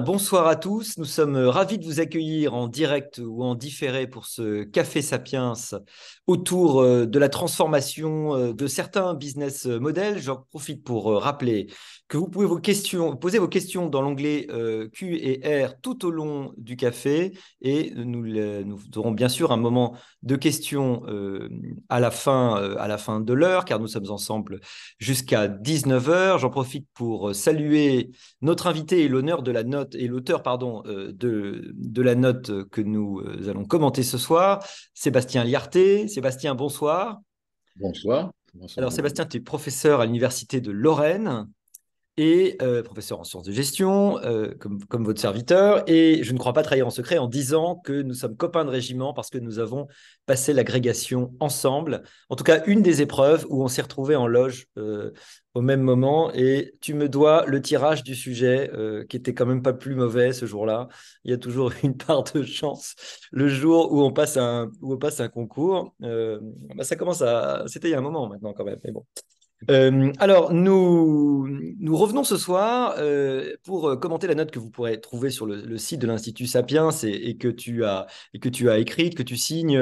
Bonsoir à tous, nous sommes ravis de vous accueillir en direct ou en différé pour ce Café Sapiens autour de la transformation de certains business models. J'en profite pour rappeler que vous pouvez poser vos questions dans l'onglet Q et R tout au long du café et nous aurons bien sûr un moment de questions à la fin de l'heure car nous sommes ensemble jusqu'à 19 heures. J'en profite pour saluer notre invité est l'honneur de la note et l'auteur, pardon, de la note que nous allons commenter ce soir, Sébastien Liarté. Sébastien, bonsoir. Bonsoir. Bonsoir Alors, à vous. Sébastien, tu es professeur à l'Université de Lorraine et professeur en sciences de gestion, comme votre serviteur. Et je ne crois pas trahir en secret en disant que nous sommes copains de régiment parce que nous avons passé l'agrégation ensemble. En tout cas, une des épreuves où on s'est retrouvés en loge au même moment. Et tu me dois le tirage du sujet qui était quand même pas plus mauvais ce jour-là. Il y a toujours une part de chance le jour où on passe un concours. Ça commence à... C'était il y a un moment maintenant quand même. Mais bon. Alors, nous revenons ce soir pour commenter la note que vous pourrez trouver sur le site de l'Institut Sapiens et que tu as écrite, que tu signes,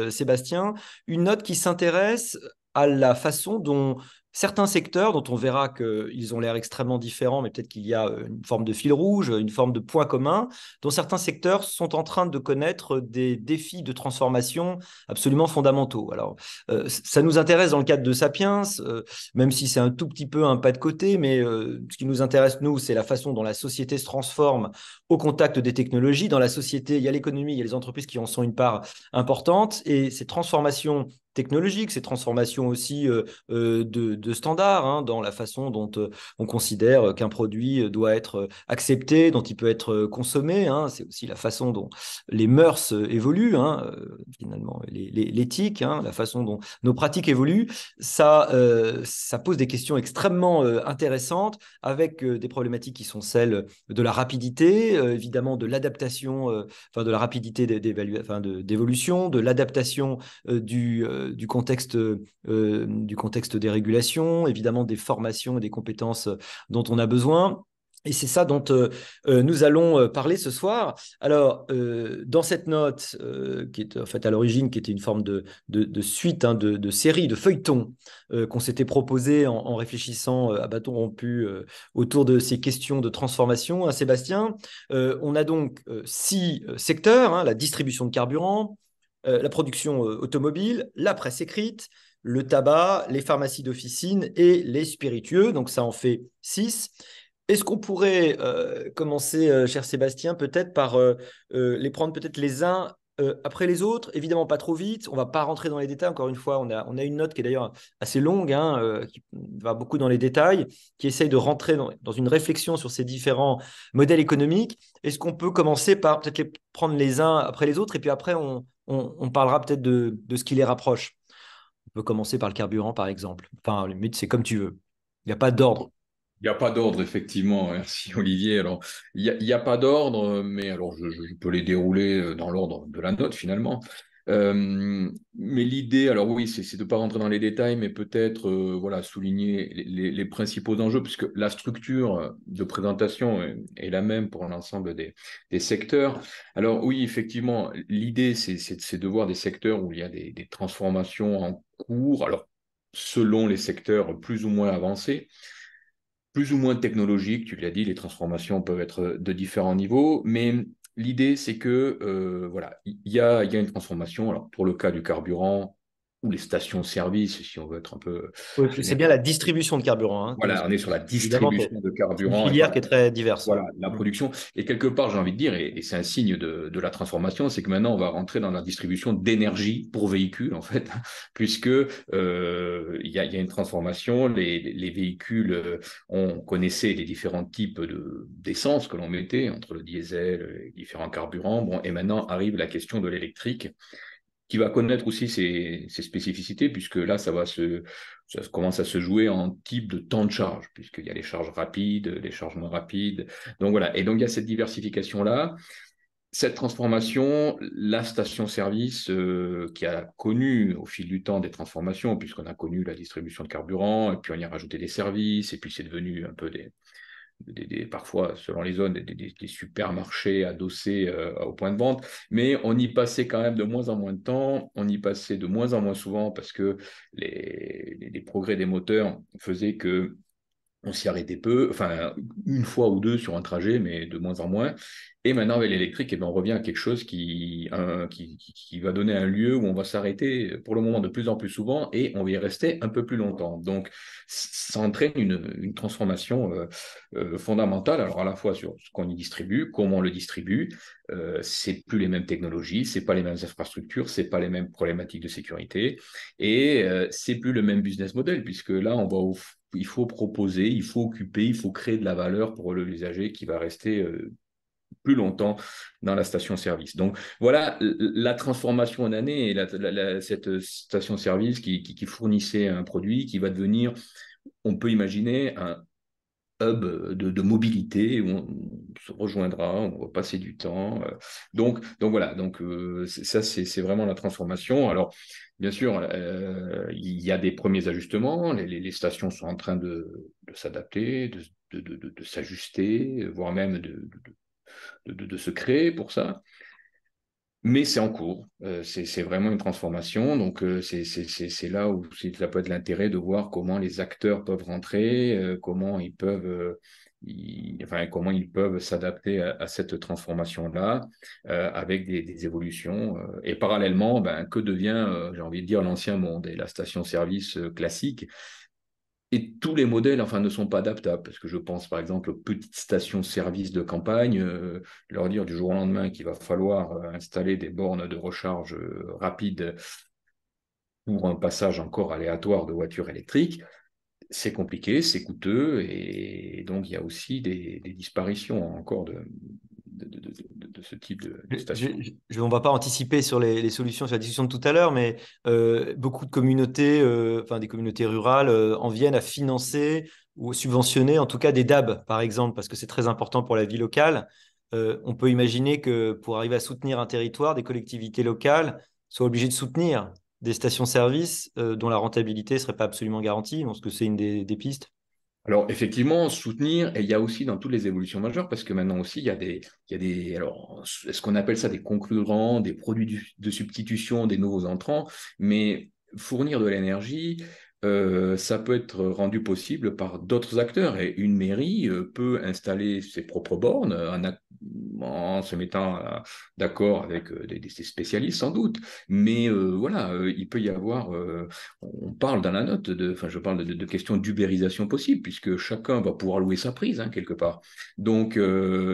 Sébastien. Une note qui s'intéresse à la façon dont certains secteurs, dont on verra qu'ils ont l'air extrêmement différents, mais peut-être qu'il y a une forme de fil rouge, une forme de point commun, dont certains secteurs sont en train de connaître des défis de transformation absolument fondamentaux. Alors, ça nous intéresse dans le cadre de Sapiens. Même si c'est un tout petit peu un pas de côté, mais ce qui nous intéresse, nous, c'est la façon dont la société se transforme au contact des technologies. Dans la société, il y a l'économie, il y a les entreprises qui en sont une part importante, et ces transformations technologiques, ces transformations aussi de standards, hein, dans la façon dont on considère qu'un produit doit être accepté, dont il peut être consommé. Hein. C'est aussi la façon dont les mœurs évoluent, hein, finalement, l'éthique, hein, la façon dont nos pratiques évoluent. Ça pose des questions extrêmement intéressantes avec des problématiques qui sont celles de la rapidité, évidemment de l'adaptation, de la rapidité d'évolution, de l'adaptation du contexte des régulations, évidemment des formations et des compétences dont on a besoin. Et c'est ça dont nous allons parler ce soir. Alors, dans cette note, qui est en fait à l'origine, qui était une forme de suite, hein, de série, de feuilleton qu'on s'était proposé en réfléchissant à bâton rompu autour de ces questions de transformation, hein, Sébastien, on a donc six secteurs, hein, la distribution de carburant, la production automobile, la presse écrite, le tabac, les pharmacies d'officine et les spiritueux. Donc ça en fait six. Est-ce qu'on pourrait commencer, cher Sébastien, peut-être par les prendre peut-être les uns après les autres, évidemment pas trop vite, on ne va pas rentrer dans les détails, encore une fois, on a une note qui est d'ailleurs assez longue, hein, qui va beaucoup dans les détails, qui essaye de rentrer dans une réflexion sur ces différents modèles économiques. Est-ce qu'on peut commencer par peut-être les prendre les uns après les autres, et puis après on parlera peut-être de ce qui les rapproche. On peut commencer par le carburant, par exemple. Enfin, limite, c'est comme tu veux. Il n'y a pas d'ordre. Il n'y a pas d'ordre, effectivement. Merci, Olivier. Alors, il y a pas d'ordre, mais alors je peux les dérouler dans l'ordre de la note, finalement. Mais l'idée, alors oui, c'est de ne pas rentrer dans les détails, mais peut-être voilà, souligner les principaux enjeux, puisque la structure de présentation est la même pour l'ensemble des secteurs. Alors oui, effectivement, l'idée, c'est de voir des secteurs où il y a des transformations en cours, alors selon les secteurs plus ou moins avancés, plus ou moins technologiques. Tu l'as dit, les transformations peuvent être de différents niveaux, mais l'idée, c'est que voilà, il y a une transformation. Alors, pour le cas du carburant ou les stations-service, si on veut être un peu Oui, c'est bien général, la distribution de carburant, hein, voilà, on est sur la évidemment, distribution de c'est une carburant et filière pas qui est très diverse. Ouais. voilà, la production. Et quelque part, j'ai envie de dire, et c'est un signe de la transformation, c'est que maintenant, on va rentrer dans la distribution d'énergie pour véhicules, en fait, puisque il y a une transformation. Les véhicules, on connaissait les différents types d'essence que l'on mettait entre le diesel, les différents carburants. Bon, et maintenant arrive la question de l'électrique qui va connaître aussi ses spécificités, puisque là, ça commence à se jouer en type de temps de charge, puisqu'il y a les charges rapides, les charges moins rapides. Donc voilà, et donc il y a cette diversification-là. Cette transformation, la station-service qui a connu au fil du temps des transformations, puisqu'on a connu la distribution de carburant, et puis on y a rajouté des services, et puis c'est devenu un peu parfois, selon les zones, des supermarchés adossés au point de vente, mais on y passait quand même de moins en moins de temps, on y passait de moins en moins souvent parce que les progrès des moteurs faisaient que on s'y arrêtait peu, enfin une fois ou deux sur un trajet, mais de moins en moins. Et maintenant, avec l'électrique, eh ben, on revient à quelque chose qui va donner un lieu où on va s'arrêter pour le moment de plus en plus souvent et on va y rester un peu plus longtemps. Donc, ça entraîne une transformation fondamentale, alors à la fois sur ce qu'on y distribue, comment on le distribue. C'est plus les mêmes technologies, c'est pas les mêmes infrastructures, c'est pas les mêmes problématiques de sécurité et c'est plus le même business model puisque là, il faut proposer, il faut occuper, il faut créer de la valeur pour l'usager qui va rester plus longtemps dans la station-service. Donc voilà la transformation en année et cette station-service qui fournissait un produit qui va devenir, on peut imaginer, un hub de mobilité où on se rejoindra, on va passer du temps. Donc voilà, donc ça c'est vraiment la transformation. Alors bien sûr, il y a des premiers ajustements, les stations sont en train de s'adapter, de s'ajuster, voire même de se créer pour ça. Mais c'est en cours, c'est vraiment une transformation. Donc, c'est là où ça peut être l'intérêt de voir comment les acteurs peuvent rentrer, comment ils peuvent s'adapter à cette transformation-là avec des évolutions. Et parallèlement, ben, que devient, j'ai envie de dire, l'ancien monde et la station-service classique et tous les modèles, enfin, ne sont pas adaptables, parce que je pense par exemple aux petites stations-service de campagne, leur dire du jour au lendemain qu'il va falloir installer des bornes de recharge rapide pour un passage encore aléatoire de voitures électriques, c'est compliqué, c'est coûteux, et donc il y a aussi des disparitions encore de ce type de station. On ne va pas anticiper sur les solutions sur la discussion de tout à l'heure, mais beaucoup de communautés, enfin des communautés rurales, en viennent à financer ou subventionner, en tout cas des DAB, par exemple, parce que c'est très important pour la vie locale. On peut imaginer que pour arriver à soutenir un territoire, des collectivités locales soient obligées de soutenir des stations-service dont la rentabilité ne serait pas absolument garantie. Je pense que c'est une des pistes. Alors, effectivement, soutenir, et il y a aussi dans toutes les évolutions majeures, parce que maintenant aussi, alors, est-ce qu'on appelle ça des concurrents, des produits de substitution, des nouveaux entrants, mais fournir de l'énergie, ça peut être rendu possible par d'autres acteurs, et une mairie peut installer ses propres bornes en se mettant d'accord avec des spécialistes, sans doute, mais voilà, il peut y avoir on parle dans la note enfin, je parle de questions d'ubérisation possible, puisque chacun va pouvoir louer sa prise, hein, quelque part. Donc,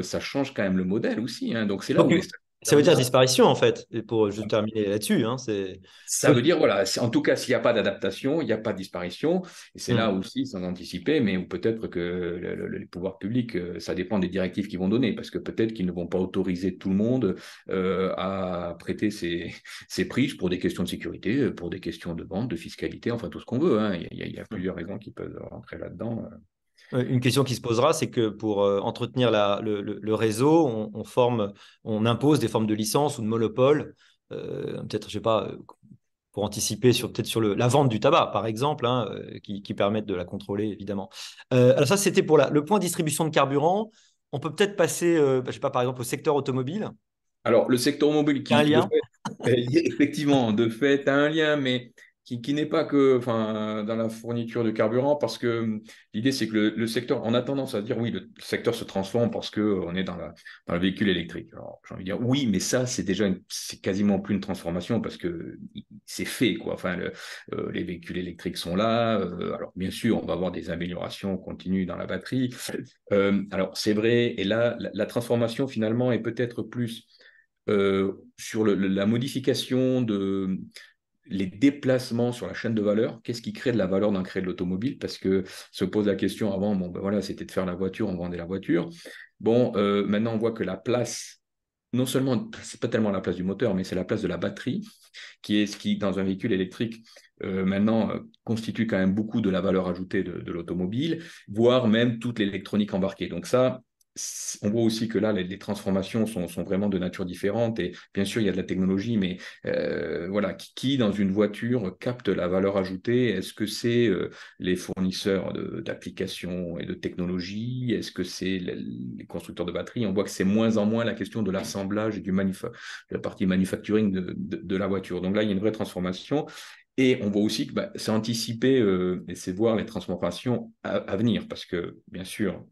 ça change quand même le modèle aussi, hein. Donc, c'est là Donc, où les ça veut dire services. disparition, en fait. Et pour juste terminer là-dessus, hein, c'est... Ça veut dire, voilà, en tout cas, s'il n'y a pas d'adaptation, il n'y a pas de disparition. Et c'est là Hmm. aussi, sans anticiper, mais où peut-être que les pouvoirs publics, ça dépend des directives qu'ils vont donner, parce que peut-être qu'ils ne vont pas autoriser tout le monde à prêter ces prises pour des questions de sécurité, pour des questions de vente, de fiscalité, enfin tout ce qu'on veut, hein. Il y a plusieurs raisons qui peuvent rentrer là-dedans. Une question qui se posera, c'est que pour entretenir le réseau, on impose des formes de licence ou de monopole. Peut-être, je sais pas, pour anticiper peut-être sur la vente du tabac, par exemple, hein, qui permettent de la contrôler, évidemment. Alors ça, c'était pour le point distribution de carburant. On peut peut-être passer, je sais pas, par exemple, au secteur automobile. Alors, le secteur mobile Il y a un de lien. fait, effectivement, de fait, a un lien, mais qui n'est pas que enfin, dans la fourniture de carburant, parce que l'idée, c'est que le secteur, on a tendance à dire, oui, le secteur se transforme parce qu'on est dans le véhicule électrique. Alors, j'ai envie de dire, oui, mais ça, c'est quasiment plus une transformation parce que c'est fait, quoi. Enfin, les véhicules électriques sont là. Alors, bien sûr, on va avoir des améliorations continues dans la batterie. Alors, c'est vrai, et là, la transformation, finalement, est peut-être plus sur la modification de les déplacements sur la chaîne de valeur, qu'est-ce qui crée de la valeur dans le créer de l'automobile? Parce que se pose la question avant, bon, ben voilà, c'était de faire la voiture, on vendait la voiture. Bon, maintenant on voit que la place, non seulement, c'est pas tellement la place du moteur, mais c'est la place de la batterie, qui est ce qui, dans un véhicule électrique, maintenant constitue quand même beaucoup de la valeur ajoutée de l'automobile, voire même toute l'électronique embarquée. Donc ça, on voit aussi que là, les transformations sont vraiment de nature différente. Et bien sûr, il y a de la technologie, mais voilà, qui dans une voiture capte la valeur ajoutée? Est-ce que c'est les fournisseurs d'applications et de technologies? Est-ce que c'est les constructeurs de batteries? On voit que c'est moins en moins la question de l'assemblage et de la partie manufacturing de la voiture. Donc là, il y a une vraie transformation. Et on voit aussi que bah, c'est anticiper et c'est voir les transformations à venir, parce que bien sûr,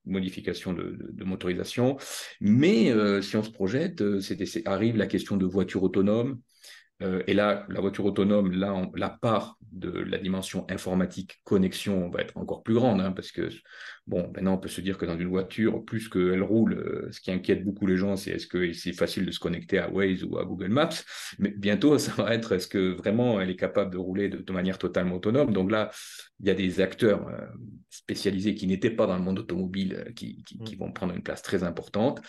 modification de motorisation, mais si on se projette, arrive la question de voitures autonomes, et là, la voiture autonome, là, la part de la dimension informatique, connexion va être encore plus grande, hein, parce que, bon, maintenant, on peut se dire que dans une voiture, plus qu'elle roule, ce qui inquiète beaucoup les gens, c'est est-ce que c'est facile de se connecter à Waze ou à Google Maps, mais bientôt, ça va être, est-ce que vraiment elle est capable de rouler de manière totalement autonome? Donc là, il y a des acteurs spécialisés qui n'étaient pas dans le monde automobile qui vont prendre une place très importante.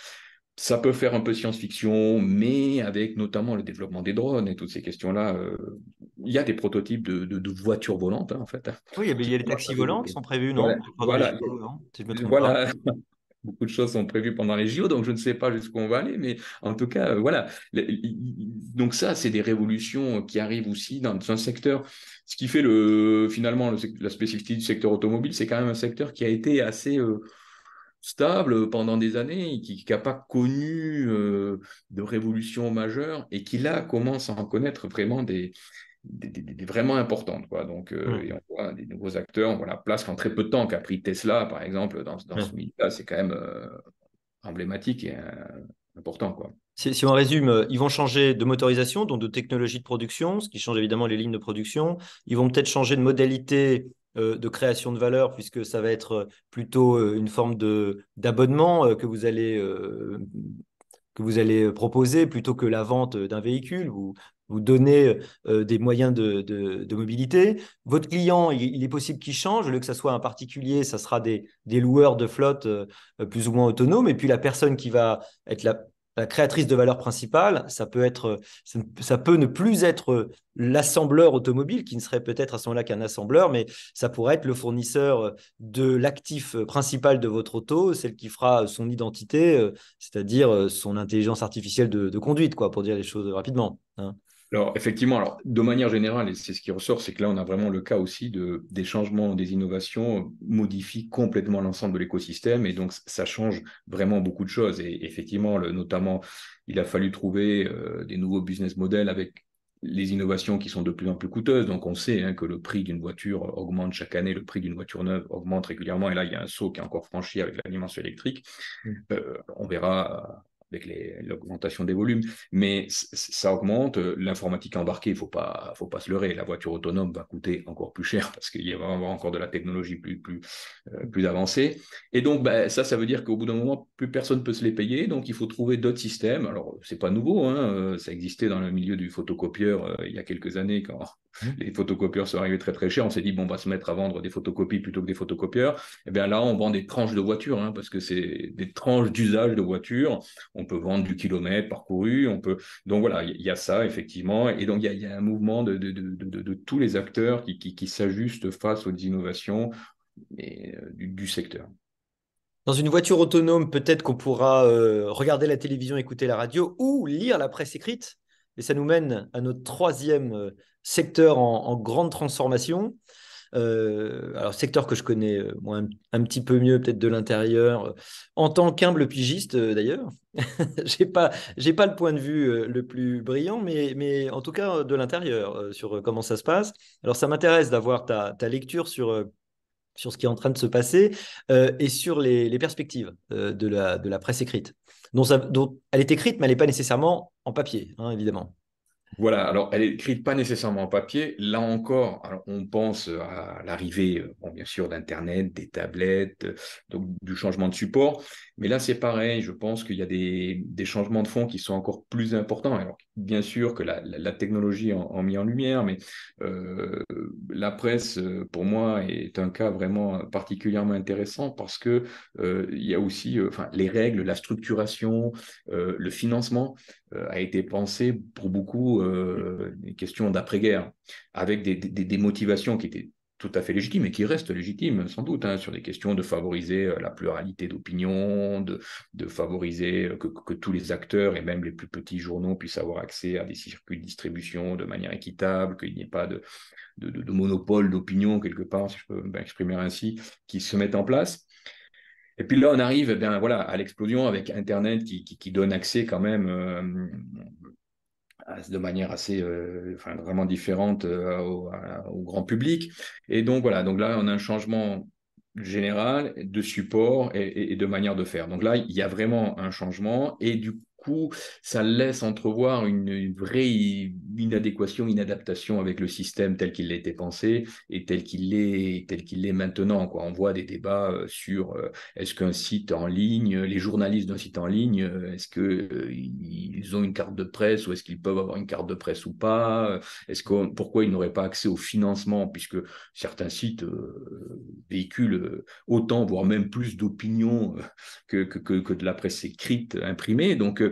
Ça peut faire un peu science-fiction, mais avec notamment le développement des drones et toutes ces questions-là, il y a des prototypes de voitures volantes, hein, en fait, Oui, il qui y a les commencent taxis à volants qui développer. sont prévus, non? Voilà, Pendant les voilà, JO, non? Si je ne me trompe pas. voilà. Beaucoup de choses sont prévues pendant les JO, donc je ne sais pas jusqu'où on va aller, mais en tout cas, voilà. Donc ça, c'est des révolutions qui arrivent aussi dans un secteur. Ce qui fait finalement la spécificité du secteur automobile, c'est quand même un secteur qui a été assez stable pendant des années, et qui n'a pas connu de révolution majeure et qui là commence à en connaître vraiment des vraiment importantes, quoi. Donc, et Hum, on voit des nouveaux acteurs, on voit la place qu'en très peu de temps qu'a pris Tesla, par exemple, dans ce hum. milieu-là, c'est quand même emblématique et important, quoi. Si on résume, ils vont changer de motorisation, donc de technologie de production, ce qui change évidemment les lignes de production. Ils vont peut-être changer de modalité de création de valeur, puisque ça va être plutôt une forme d'abonnement que vous allez proposer plutôt que la vente d'un véhicule. Vous donnez des moyens de mobilité. Votre client, il est possible qu'il change. Au lieu que ça soit un particulier, ça sera des loueurs de flotte plus ou moins autonomes. Et puis la personne qui va être la créatrice de valeur principale, ça peut ne plus être l'assembleur automobile, qui ne serait peut-être à ce moment-là qu'un assembleur, mais ça pourrait être le fournisseur de l'actif principal de votre auto, celle qui fera son identité, c'est-à-dire son intelligence artificielle de conduite, quoi, pour dire les choses rapidement, hein. Alors, effectivement, alors, de manière générale, et c'est ce qui ressort, c'est que là, on a vraiment le cas aussi des changements, des innovations modifient complètement l'ensemble de l'écosystème et donc ça change vraiment beaucoup de choses. Et effectivement, notamment, il a fallu trouver des nouveaux business models avec les innovations qui sont de plus en plus coûteuses. Donc, on sait hein, que le prix d'une voiture augmente chaque année, le prix d'une voiture neuve augmente régulièrement. Et là, il y a un saut qui est encore franchi avec la dimension électrique. Mm. On verra avec l'augmentation des volumes, mais ça augmente. L'informatique embarquée, faut pas se leurrer. La voiture autonome va coûter encore plus cher parce qu'il va y avoir encore de la technologie plus avancée. Et donc, ben, ça veut dire qu'au bout d'un moment, plus personne peut se les payer. Donc, il faut trouver d'autres systèmes. Alors, c'est pas nouveau, hein, ça existait dans le milieu du photocopieur il y a quelques années quand Mm. les photocopieurs sont arrivés très très chers. On s'est dit, bon, on va se mettre à vendre des photocopies plutôt que des photocopieurs. Et bien là, on vend des tranches de voitures, hein, parce que c'est des tranches d'usage de voitures. On peut vendre du kilomètre parcouru. Donc voilà, il y a ça, effectivement. Et donc, il y a un mouvement de tous les acteurs qui s'ajustent face aux innovations du secteur. Dans une voiture autonome, peut-être qu'on pourra regarder la télévision, écouter la radio ou lire la presse écrite. Et ça nous mène à notre troisième secteur en grande transformation. Alors, secteur que je connais moi un petit peu mieux, peut-être de l'intérieur, en tant qu'humble pigiste d'ailleurs. J'ai pas le point de vue le plus brillant, mais en tout cas de l'intérieur sur comment ça se passe. Alors, ça m'intéresse d'avoir ta lecture sur ce qui est en train de se passer et sur les perspectives de la presse écrite, dont elle est écrite, mais elle n'est pas nécessairement en papier, hein, évidemment. Voilà, alors elle est écrite pas nécessairement en papier. Là encore, alors, on pense à l'arrivée, bon, bien sûr, d'Internet, des tablettes, donc du changement de support. Mais là, c'est pareil. Je pense qu'il y a des changements de fond qui sont encore plus importants. Alors, bien sûr que la technologie en mis en lumière, mais euh, la presse, pour moi, est un cas vraiment particulièrement intéressant parce que il y a aussi, enfin, les règles, la structuration, le financement a été pensé pour beaucoup des questions d'après-guerre, avec des motivations qui étaient tout à fait légitimes et qui restent légitimes sans doute, hein, sur des questions de favoriser la pluralité d'opinion, de favoriser que tous les acteurs et même les plus petits journaux puissent avoir accès à des circuits de distribution de manière équitable, qu'il n'y ait pas de monopole d'opinion quelque part, si je peux m'exprimer ainsi, qui se mettent en place. Et puis là, on arrive eh bien, voilà, à l'explosion avec Internet qui donne accès quand même de manière assez, enfin, vraiment différente au grand public. Et donc voilà, donc là, on a un changement général de support et de manière de faire. Donc là, il y a vraiment un changement et du coup, ça laisse entrevoir une vraie inadéquation, inadaptation avec le système tel qu'il a été pensé et tel qu'il est maintenant, quoi. On voit des débats sur est-ce qu'un site en ligne, les journalistes d'un site en ligne, est-ce qu'ils ont une carte de presse ou est-ce qu'ils peuvent avoir une carte de presse ou pas? Pourquoi ils n'auraient pas accès au financement puisque certains sites véhiculent autant, voire même plus d'opinions que de la presse écrite, imprimée. Donc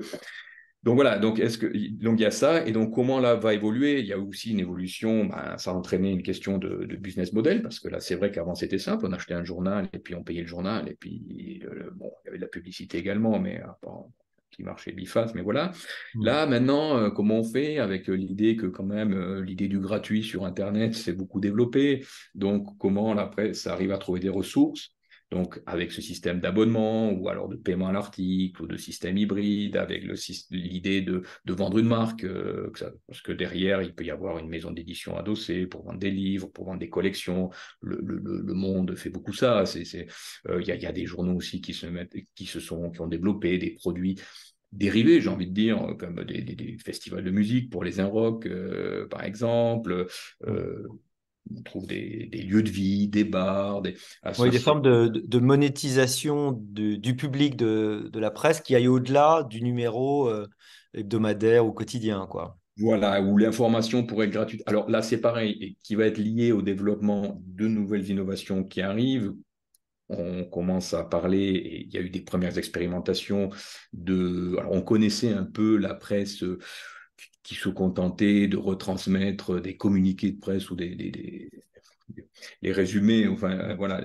voilà, donc il y a ça, et donc comment là va évoluer? Il y a aussi une évolution, ben, ça a entraîné une question de business model, parce que là c'est vrai qu'avant c'était simple, on achetait un journal et puis on payait le journal, et puis bon, il y avait de la publicité également, mais bon, qui marchait biface, mais voilà. Hmm. Là maintenant, comment on fait avec l'idée que quand même l'idée du gratuit sur Internet s'est beaucoup développée, donc comment la presse arrive à trouver des ressources? Donc, avec ce système d'abonnement ou alors de paiement à l'article ou de système hybride, avec l'idée de vendre une marque, parce que derrière, il peut y avoir une maison d'édition adossée pour vendre des livres, pour vendre des collections. Le Monde fait beaucoup ça. Y a des journaux aussi qui ont développé des produits dérivés, j'ai envie de dire, comme des festivals de musique pour les Inrock, par exemple. Hmm. Euh, on trouve des lieux de vie, des bars, des Oui, des associations. formes de monétisation du public de la presse qui aillent au-delà du numéro hebdomadaire ou quotidien, quoi. Voilà, où l'information pourrait être gratuite. Alors là, c'est pareil, et qui va être lié au développement de nouvelles innovations qui arrivent. On commence à parler, et il y a eu des premières expérimentations Alors, on connaissait un peu la presse qui se contentait de retransmettre des communiqués de presse ou les résumés, enfin voilà,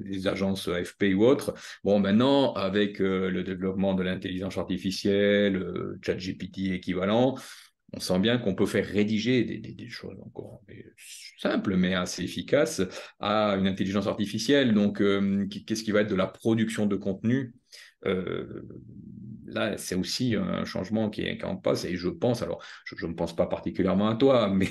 les agences AFP ou autres. Bon, maintenant, avec le développement de l'intelligence artificielle, ChatGPT équivalent, on sent bien qu'on peut faire rédiger des choses encore simples, mais assez efficaces à une intelligence artificielle. Donc, qu'est-ce qui va être de la production de contenu? Euh, Là, c'est aussi un changement qui est en passe. Et je pense, alors, je ne pense pas particulièrement à toi, mais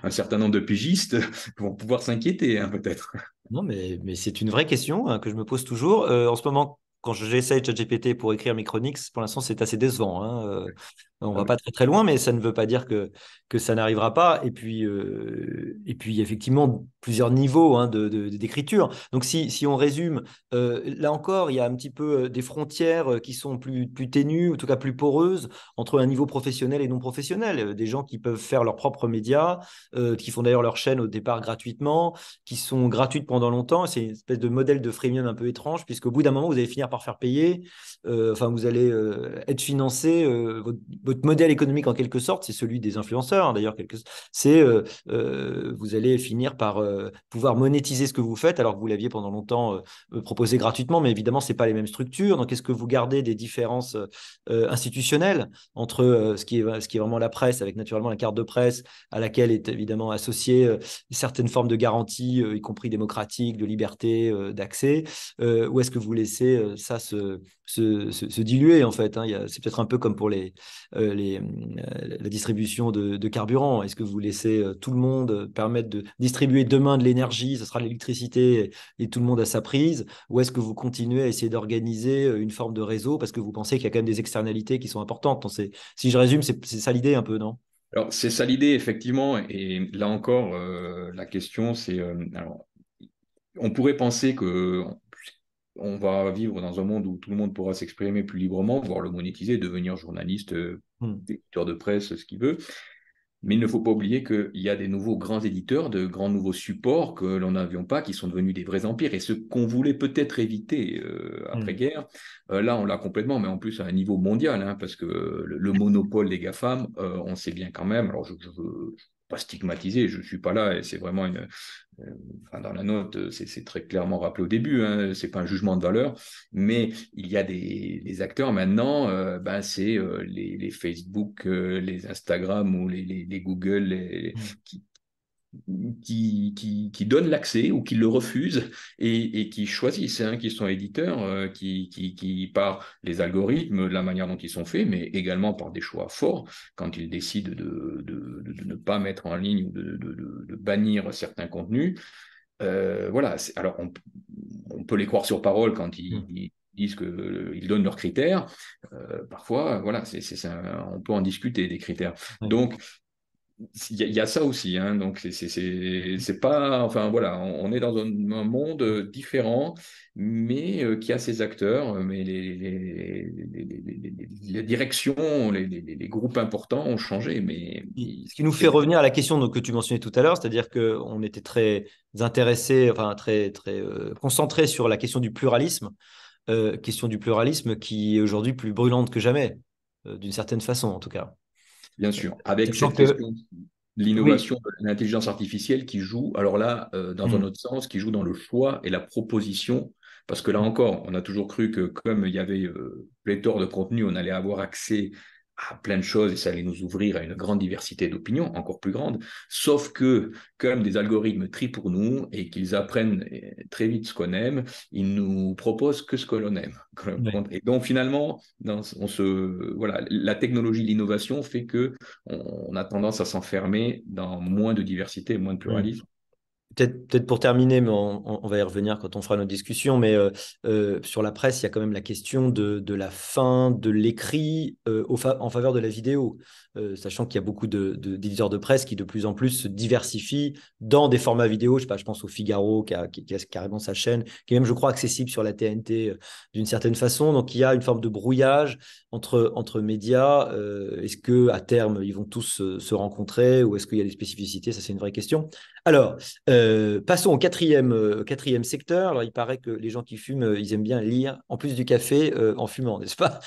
un certain nombre de pigistes vont pouvoir s'inquiéter, hein, peut-être. Non, mais c'est une vraie question hein, que je me pose toujours. En ce moment, quand j'essaye ChatGPT pour écrire mes chroniques, pour l'instant, c'est assez décevant, hein. On Ah va oui. pas très très loin, mais ça ne veut pas dire que ça n'arrivera pas. Et puis effectivement, plusieurs niveaux hein, d'écriture. Donc si on résume, là encore, il y a un petit peu des frontières qui sont plus ténues, en tout cas plus poreuses, entre un niveau professionnel et non professionnel. Des gens qui peuvent faire leurs propres médias, qui font d'ailleurs leur chaîne au départ gratuitement, qui sont gratuites pendant longtemps. C'est une espèce de modèle de freemium un peu étrange, puisqu'au bout d'un moment, vous allez finir par faire payer. Enfin, vous allez être financé. Votre modèle économique, en quelque sorte, c'est celui des influenceurs, hein, d'ailleurs. C'est vous allez finir par pouvoir monétiser ce que vous faites, alors que vous l'aviez pendant longtemps proposé gratuitement. Mais évidemment, c'est pas les mêmes structures. Donc, est-ce que vous gardez des différences institutionnelles entre ce qui est vraiment la presse, avec naturellement la carte de presse, à laquelle est évidemment associée certaines formes de garanties, y compris démocratiques, de liberté, d'accès, ou est-ce que vous laissez ça se diluer en fait hein. C'est peut-être un peu comme pour la distribution de carburant. Est-ce que vous laissez tout le monde permettre de distribuer demain de l'énergie, ce sera l'électricité et tout le monde à sa prise, ou est-ce que vous continuez à essayer d'organiser une forme de réseau parce que vous pensez qu'il y a quand même des externalités qui sont importantes? Donc, si je résume, c'est ça l'idée un peu, non? Alors, c'est ça l'idée, effectivement. Et là encore, la question, c'est... alors, on pourrait penser que on va vivre dans un monde où tout le monde pourra s'exprimer plus librement, voire le monétiser, devenir journaliste, Hmm. éditeur de presse, ce qu'il veut. Mais il ne faut pas oublier qu'il y a des nouveaux grands éditeurs, de grands nouveaux supports que l'on n'avions pas, qui sont devenus des vrais empires. Et ce qu'on voulait peut-être éviter Hmm. après-guerre, là, on l'a complètement, mais en plus à un niveau mondial, hein, parce que le monopole des GAFAM, on sait bien quand même, alors je pas stigmatiser, je ne suis pas là, et c'est vraiment euh, enfin, dans la note, c'est très clairement rappelé au début, hein, c'est pas un jugement de valeur, mais il y a des acteurs maintenant, ben, c'est les Facebook, les Instagram ou les Google Mm. qui, qui donnent l'accès ou qui le refusent et qui choisissent, hein, qui sont éditeurs, qui, par les algorithmes, la manière dont ils sont faits, mais également par des choix forts, quand ils décident de ne pas mettre en ligne ou de bannir certains contenus. Voilà, alors on peut les croire sur parole quand Mm. ils disent qu'ils donnent leurs critères. Parfois, voilà, on peut en discuter des critères. Ouais. Donc, il y a ça aussi, hein, donc c'est pas, enfin voilà, on est dans un monde différent, mais qui a ses acteurs, mais les directions, les groupes importants ont changé, mais Ce qui nous fait revenir à la question donc, que tu mentionnais tout à l'heure, c'est-à-dire qu'on était très intéressés, enfin très concentrés sur la question du pluralisme qui est aujourd'hui plus brûlante que jamais, d'une certaine façon en tout cas. bien sûr, avec Sachant cette que, question de oui, l'innovation de l'intelligence artificielle qui joue, alors là, dans un mm, autre sens, qui joue dans le choix et la proposition, parce que là encore, on a toujours cru que comme il y avait pléthore de contenu, on allait avoir accès à plein de choses et ça allait nous ouvrir à une grande diversité d'opinions, encore plus grande. Sauf que, comme des algorithmes trient pour nous et qu'ils apprennent très vite ce qu'on aime, ils nous proposent que ce que l'on aime. oui. Et donc finalement, voilà, la technologie, l'innovation fait que on a tendance à s'enfermer dans moins de diversité, moins de Mm. pluralisme. Peut-être pour terminer, mais on va y revenir quand on fera notre discussion, mais sur la presse, il y a quand même la question de la fin de l'écrit en faveur de la vidéo, sachant qu'il y a beaucoup d'éditeurs de presse qui de plus en plus se diversifient dans des formats vidéo. Je sais pas, je pense au Figaro qui a carrément sa chaîne, qui est même, je crois, accessible sur la TNT d'une certaine façon. Donc il y a une forme de brouillage entre médias. Est-ce que à terme, ils vont tous se rencontrer ou est-ce qu'il y a des spécificités? Ça, c'est une vraie question. Alors, passons au quatrième secteur. Alors, il paraît que les gens qui fument, ils aiment bien lire, en plus du café, en fumant, n'est-ce pas?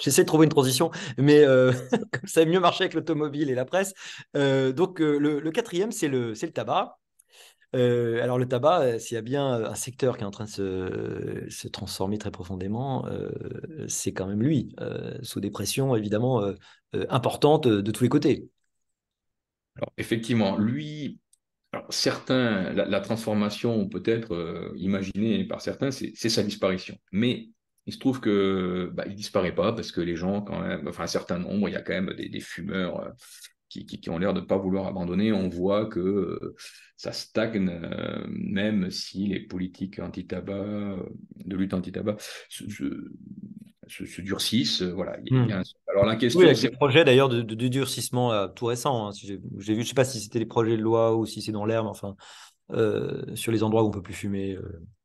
J'essaie de trouver une transition, mais comme ça a mieux marché avec l'automobile et la presse. Donc, le quatrième, c'est le tabac. Alors, le tabac, s'il y a bien un secteur qui est en train de se transformer très profondément, c'est quand même lui, sous des pressions évidemment importantes de tous les côtés. Alors, effectivement, lui, alors, certains, la transformation peut être imaginée par certains, c'est sa disparition. Mais il se trouve que il disparaît pas parce que les gens, quand même, enfin un certain nombre, il y a quand même des fumeurs qui ont l'air de ne pas vouloir abandonner. On voit que ça stagne, même si les politiques anti-tabac, de lutte anti-tabac, se durcissent. Voilà, alors la Oui, question, avec des c'est projets d'ailleurs de durcissement tout récents, hein, si j'ai vu, je ne sais pas si c'était des projets de loi ou si c'est dans l'air, mais enfin, sur les endroits où on ne peut plus fumer.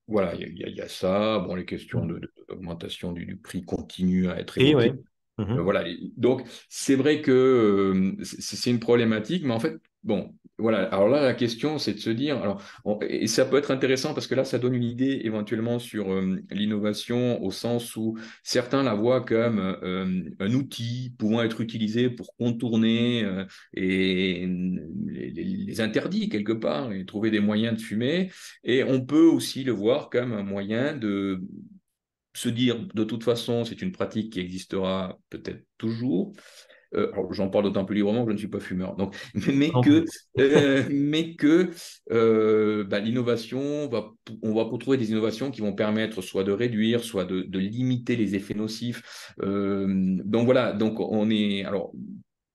voilà, il y a ça. Bon, les questions Mm. d'augmentation du prix continuent à être Et oui. évoquées. Mhm. Voilà. Donc, c'est vrai que c'est une problématique, mais en fait, bon, voilà. Alors là, la question, c'est de se dire, alors, et ça peut être intéressant parce que là, ça donne une idée éventuellement sur l'innovation au sens où certains la voient comme un outil pouvant être utilisé pour contourner et les interdits quelque part et trouver des moyens de fumer. Et on peut aussi le voir comme un moyen de se dire de toute façon, c'est une pratique qui existera peut-être toujours. Alors, j'en parle d'autant plus librement que je ne suis pas fumeur. Donc, mais Non que, plus. l'innovation, on va retrouver des innovations qui vont permettre soit de réduire, soit de limiter les effets nocifs. Donc voilà, donc on est. Alors,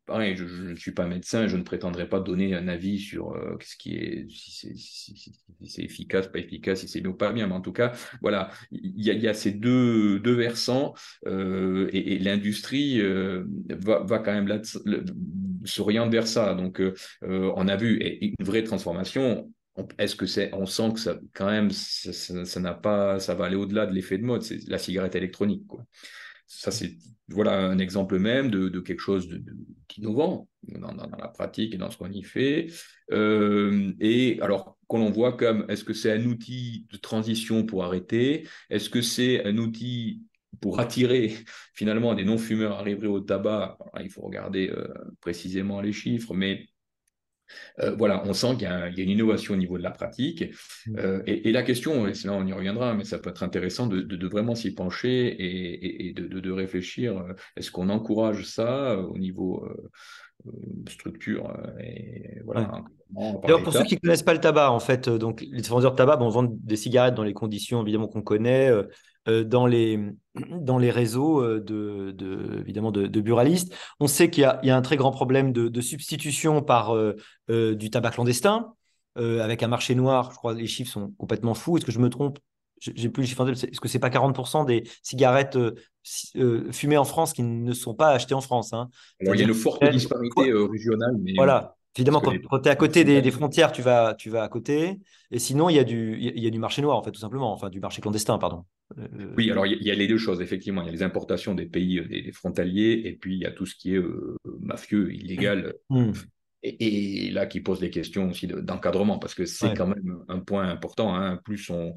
pareil, je ne suis pas médecin, je ne prétendrai pas donner un avis sur ce qui est, si c'est efficace, pas efficace, si c'est bien ou pas bien, mais en tout cas, voilà, il y a ces deux versants et l'industrie va quand même là, s'oriente vers ça. Donc, on a vu une vraie transformation. Est-ce que on sent que ça, quand même, ça n'a pas, ça va aller au-delà de l'effet de mode, c'est la cigarette électronique, quoi. Ça, c'est voilà un exemple même de quelque chose d'innovant dans la pratique et dans ce qu'on y fait. Et alors, qu'on l'on voit comme, est-ce que c'est un outil de transition pour arrêter? Est-ce que c'est un outil pour attirer finalement des non-fumeurs arriveraient au tabac? Alors, il faut regarder précisément les chiffres, mais Voilà, on sent qu'il y a une innovation au niveau de la pratique. Mm. Et la question, et là on y reviendra, mais ça peut être intéressant de vraiment s'y pencher et de réfléchir. Est-ce qu'on encourage ça au niveau structure et Ouais. voilà, encadrement par D'ailleurs, pour ceux l'État? qui ne connaissent pas le tabac, en fait, donc les vendeurs de tabac bon, vendent des cigarettes dans les conditions évidemment qu'on connaît, dans dans les réseaux évidemment de buralistes. On sait il y a un très grand problème de substitution par du tabac clandestin, avec un marché noir. Je crois que les chiffres sont complètement fous. Est-ce que je me trompe? J'ai plus les chiffres en tête. Est-ce que c'est pas 40% des cigarettes fumées en France qui ne sont pas achetées en France, hein? Alors il y a C'est-à-dire une forte disparité que- régionale, mais voilà. parce Évidemment, que quand tu es à les côté des frontaliers. frontières, tu vas à côté. Et sinon, il y a du marché noir, en fait, tout simplement. Enfin, du marché clandestin, pardon. Oui, alors il y a les deux choses, effectivement. Il y a les importations des pays, des frontaliers, et puis il y a tout ce qui est mafieux, illégal, Hmm. et là qui pose des questions aussi d'encadrement, parce que c'est Ouais. quand même un point important, hein. Plus on,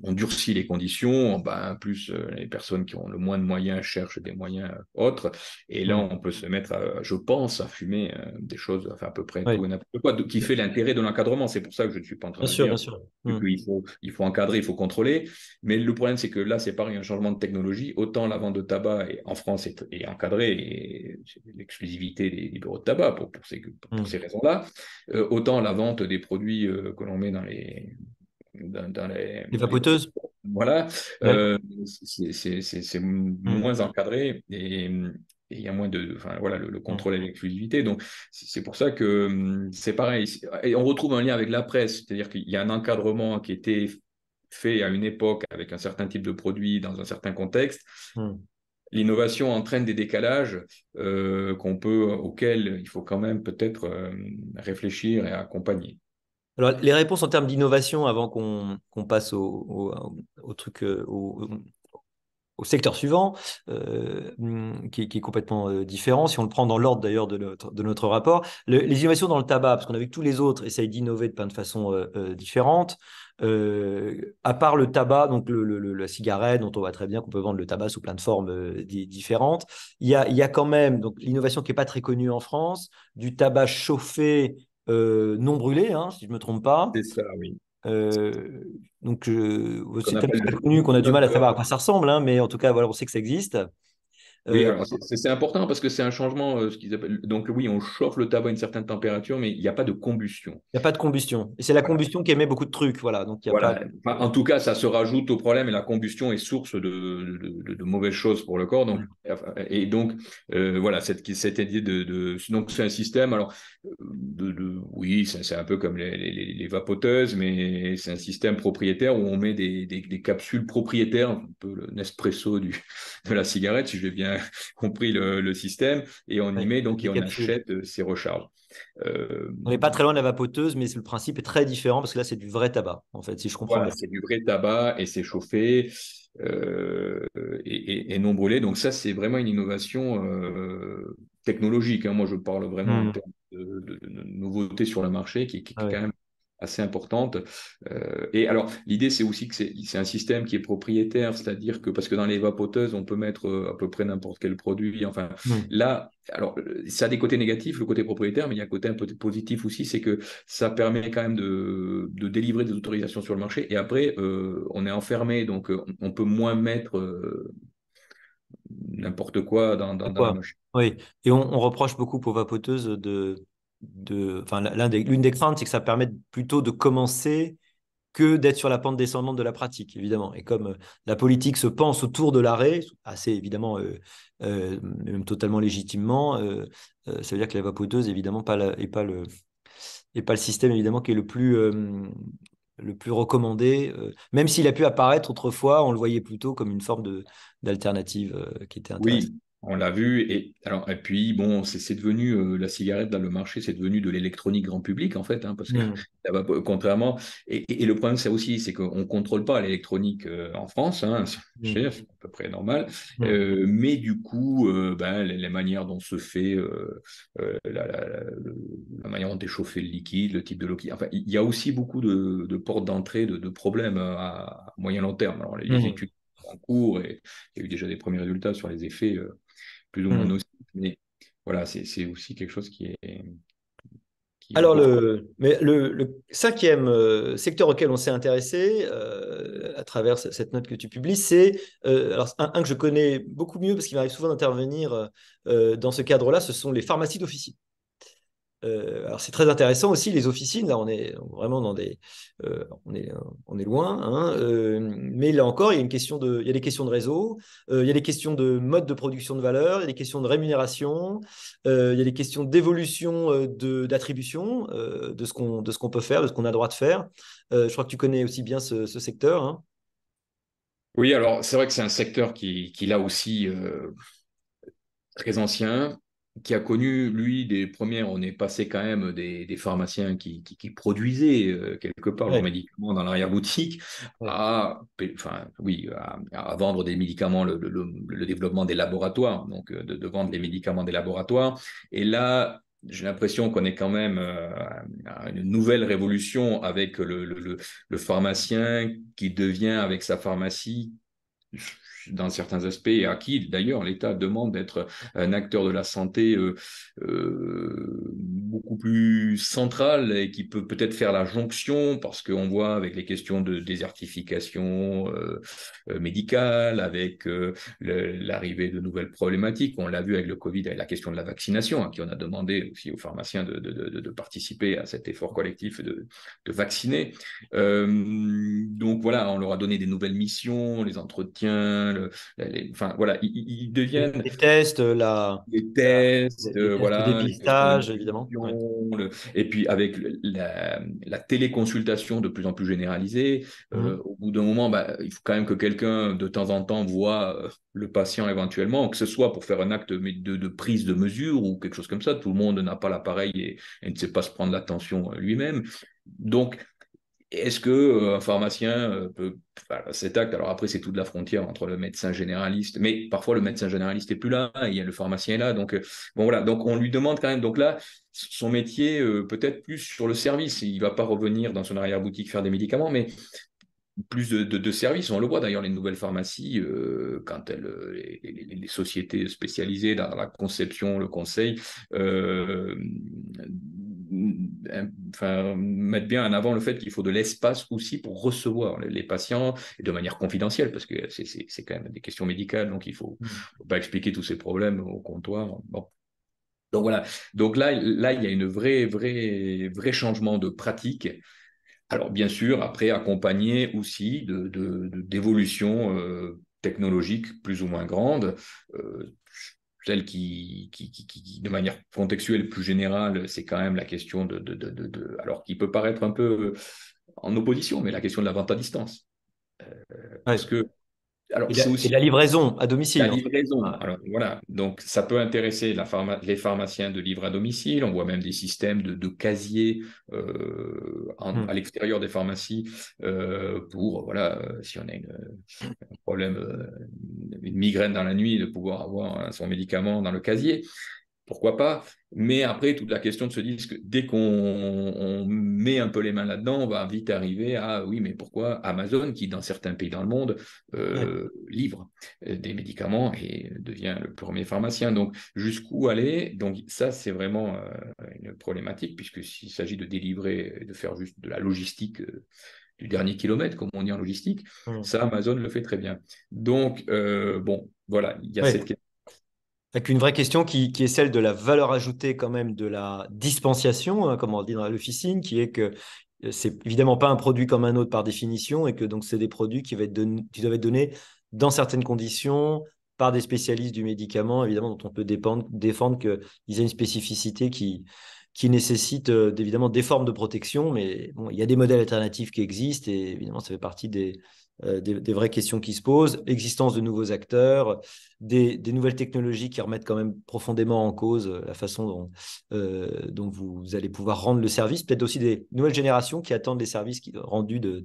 on durcit les conditions, ben, plus les personnes qui ont le moins de moyens cherchent des moyens autres. Et là, Hmm. on peut se mettre, je pense, à fumer des choses, enfin à peu près tout Ouais. et n'importe quoi, qui fait l'intérêt de l'encadrement. C'est pour ça que je ne suis pas en train Bien de sûr, dire bien sûr. Hmm. il faut encadrer, il faut contrôler. Mais le problème, c'est que là, c'est pareil, un changement de technologie. Autant la vente de tabac en France est encadrée, et c'est l'exclusivité des bureaux de tabac pour Hmm. ces raisons-là. Autant la vente des produits que l'on met Les dans les vapoteuses? voilà, Ouais. c'est Hmm. moins encadré et il y a moins de, enfin voilà, le Hmm. contrôle et l'exclusivité. Donc c'est pour ça que c'est pareil. Et on retrouve un lien avec la presse, c'est-à-dire qu'il y a un encadrement qui était fait à une époque avec un certain type de produit dans un certain contexte. Hmm. L'innovation entraîne des décalages auxquels il faut quand même peut-être réfléchir et accompagner. Alors, les réponses en termes d'innovation, avant qu'on passe au truc, au secteur suivant, qui est complètement différent, si on le prend dans l'ordre d'ailleurs de notre rapport. Les innovations dans le tabac, parce qu'on a vu que tous les autres essayent d'innover de plein de façons différentes, à part le tabac, donc la cigarette, dont on voit très bien qu'on peut vendre le tabac sous plein de formes différentes, il y a quand même donc, l'innovation qui n'est pas très connue en France, du tabac chauffé non brûlé, hein, si je ne me trompe pas. C'est ça, oui. Euh, donc, Qu'on c'est tellement appelle très le connu qu'on a du mal à savoir à vapeur. quoi ça ressemble, hein, mais en tout cas, voilà, on sait que ça existe. Oui, Euh, alors c'est important parce que c'est un changement, ce qu'ils appellent. Donc oui, on chauffe le tabac à une certaine température, mais il n'y a pas de combustion. Il n'y a pas de combustion. Et c'est la Voilà. combustion qui émet beaucoup de trucs, voilà. Donc, il n'y a pas. Voilà. Enfin, en tout cas, ça se rajoute au problème et la combustion est source de mauvaises choses pour le corps. Donc, Mm. et donc, voilà, cette idée donc c'est un système. Alors, oui, c'est un peu comme les vapoteuses, mais c'est un système propriétaire où on met des capsules propriétaires, un peu le Nespresso de la cigarette, si j'ai bien compris le système, et on y Ouais, met donc et des on capsules. achète ces recharges. Euh, On n'est pas très loin de la vapoteuse, mais le principe est très différent parce que là, c'est du vrai tabac, en fait, si je comprends Voilà, bien. c'est du vrai tabac et c'est chauffé et non brûlé. Donc ça, c'est vraiment une innovation technologique, hein. Moi, je parle vraiment en Mm. termes de nouveauté sur le marché qui Ah est ouais. quand même assez importante. Et alors, l'idée, c'est aussi que c'est un système qui est propriétaire, c'est-à-dire que parce que dans les vapoteuses, on peut mettre à peu près n'importe quel produit. Enfin, Mm. là, alors, ça a des côtés négatifs, le côté propriétaire, mais il y a un côté un peu positif aussi, c'est que ça permet quand même de délivrer des autorisations sur le marché. Et après, on est enfermé, donc on peut moins mettre n'importe quoi C'est dans la quoi? machine. Oui. Et on reproche beaucoup aux vapoteuses enfin, l'une des craintes, c'est que ça permet plutôt de commencer que d'être sur la pente descendante de la pratique, évidemment. Et comme la politique se pense autour de l'arrêt, assez évidemment, même totalement légitimement, ça veut dire que la vapoteuse, évidemment, est pas le système, évidemment, qui est le plus recommandé. Même s'il a pu apparaître autrefois, on le voyait plutôt comme une forme d'alternative qui était intéressante. Oui, on l'a vu. Et puis, bon, c'est devenu la cigarette dans le marché, c'est devenu de l'électronique grand public, en fait, hein, parce que Hmm. contrairement. Et le problème, c'est aussi, c'est qu'on ne contrôle pas l'électronique en France, hein, Hmm. c'est à peu près normal. Hmm. Mais du coup, ben, les manières dont se fait, la manière dont est chauffé le liquide, le type de liquide, enfin, il y a aussi beaucoup de portes d'entrée, de problèmes à moyen long terme. Alors, les Hmm. études en cours et il y a eu déjà des premiers résultats sur les effets plus ou moins Hmm. nocifs, mais voilà, c'est aussi quelque chose qui Alors, encore. le cinquième secteur auquel on s'est intéressé à travers cette note que tu publies, c'est alors un que je connais beaucoup mieux parce qu'il m'arrive souvent d'intervenir dans ce cadre-là, ce sont les pharmacies d'officine. Alors c'est très intéressant aussi les officines. Là, on est vraiment dans des, on est loin, hein, mais là encore, il y a une question il y a des questions de réseau, il y a des questions de mode de production de valeur, il y a des questions de rémunération, il y a des questions d'évolution d'attribution de ce qu'on peut faire, de ce qu'on a le droit de faire. Je crois que tu connais aussi bien ce secteur, hein. Oui, alors c'est vrai que c'est un secteur qui là aussi très ancien, qui a connu, lui, des premières, on est passé quand même des pharmaciens qui produisaient quelque part leurs Ouais, médicaments dans l'arrière-boutique ouais. à, enfin, oui, à vendre des médicaments, le développement des laboratoires, donc de vendre les médicaments des laboratoires. Et là, j'ai l'impression qu'on est quand même à une nouvelle révolution avec le pharmacien qui devient avec sa pharmacie dans certains aspects, et à qui d'ailleurs l'État demande d'être un acteur de la santé beaucoup plus central et qui peut peut-être faire la jonction, parce qu'on voit avec les questions de désertification médicale, avec l'arrivée de nouvelles problématiques, on l'a vu avec le Covid, avec la question de la vaccination, à qui on a demandé aussi aux pharmaciens de participer à cet effort collectif de vacciner. Donc voilà, on leur a donné des nouvelles missions, les entretiens, enfin voilà, ils deviennent Les tests, les tests, les tests de voilà, les questions de dépistage, évidemment. Ouais. nutrition, et puis avec la téléconsultation de plus en plus généralisée, Mhm. au bout d'un moment, bah, il faut quand même que quelqu'un de temps en temps voit le patient éventuellement, que ce soit pour faire un acte de prise de mesure ou quelque chose comme ça. Tout le monde n'a pas l'appareil et ne sait pas se prendre l'attention lui-même. Donc, est-ce que un pharmacien peut faire cet acte? Alors après, c'est toute la frontière entre le médecin généraliste, mais parfois le médecin généraliste est plus là, il y a le pharmacien est là, donc bon voilà, donc on lui demande quand même. Donc là, son métier peut-être plus sur le service. Il va pas revenir dans son arrière-boutique faire des médicaments, mais plus de services. On le voit d'ailleurs, les nouvelles pharmacies, quand les sociétés spécialisées dans la conception, le conseil, euh, enfin, mettent bien en avant le fait qu'il faut de l'espace aussi pour recevoir les patients, et de manière confidentielle, parce que c'est quand même des questions médicales, donc il faut pas expliquer tous ces problèmes au comptoir. Bon. Donc voilà. Donc là, il y a une vrai changement de pratique. Alors, bien sûr, après, accompagné aussi d'évolutions technologiques plus ou moins grandes, celle de manière contextuelle plus générale, c'est quand même la question alors qui peut paraître un peu en opposition, mais la question de la vente à distance. Parce Ouais. que, alors, Et la livraison à la domicile, en fait. livraison. Ouais. Alors voilà, donc ça peut intéresser les pharmaciens de livrer à domicile. On voit même des systèmes de casiers à Hmm. l'extérieur des pharmacies pour, voilà, si on a un problème, une migraine dans la nuit, de pouvoir avoir son médicament dans le casier. Pourquoi pas? Mais après, toute la question de se dire que dès qu'on met un peu les mains là-dedans, on va vite arriver à oui, mais pourquoi Amazon, qui dans certains pays dans le monde Ouais. livre des médicaments et devient le premier pharmacien. Donc, jusqu'où aller? Donc, ça, c'est vraiment une problématique, puisque s'il s'agit de délivrer, de faire juste de la logistique du dernier kilomètre, comme on dit en logistique, Hmm. ça, Amazon le fait très bien. Donc, bon, voilà, il y a cette Ouais. question. Avec une vraie question qui est celle de la valeur ajoutée quand même de la dispensation, hein, comme on dit dans l'officine, qui est que c'est évidemment pas un produit comme un autre par définition et que donc c'est des produits qui doivent être donnés dans certaines conditions par des spécialistes du médicament, évidemment, dont on peut défendre qu'ils aient une spécificité qui nécessite évidemment des formes de protection, mais bon, il y a des modèles alternatifs qui existent et évidemment, ça fait partie des vraies questions qui se posent. Existence de nouveaux acteurs, des nouvelles technologies qui remettent quand même profondément en cause la façon dont vous allez pouvoir rendre le service, peut-être aussi des nouvelles générations qui attendent les services rendus de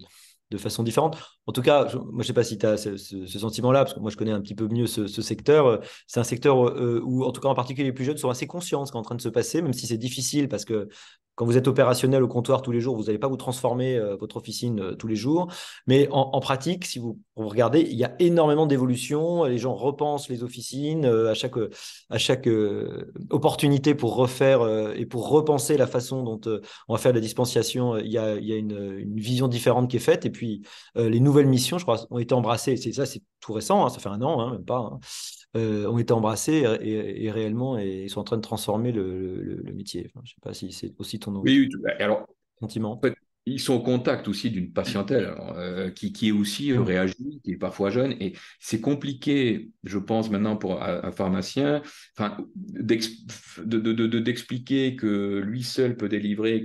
façon différente. En tout cas, moi, je ne sais pas si tu as ce sentiment-là, parce que moi, je connais un petit peu mieux ce secteur. C'est un secteur où, en tout cas, en particulier, les plus jeunes sont assez conscients de ce qui est en train de se passer, même si c'est difficile, parce que quand vous êtes opérationnel au comptoir tous les jours, vous n'allez pas vous transformer votre officine tous les jours. Mais en pratique, si vous regardez, il y a énormément d'évolutions. Les gens repensent les officines à chaque opportunité pour refaire et pour repenser la façon dont on va faire la distanciation. Il y a une vision différente qui est faite. Et puis, les nouvelles missions, je crois, ont été embrassées. C'est tout récent, hein, ça fait un an, hein, même pas. Hein, ont été embrassés et réellement, et ils sont en train de transformer le métier. Enfin, je ne sais pas si c'est aussi Oui, oui, alors, sentiment. en fait, ils sont au contact aussi d'une patientèle alors, qui est aussi Mm. réagie, qui est parfois jeune. Et c'est compliqué, je pense, maintenant pour un pharmacien, enfin, d'expliquer que lui seul peut délivrer,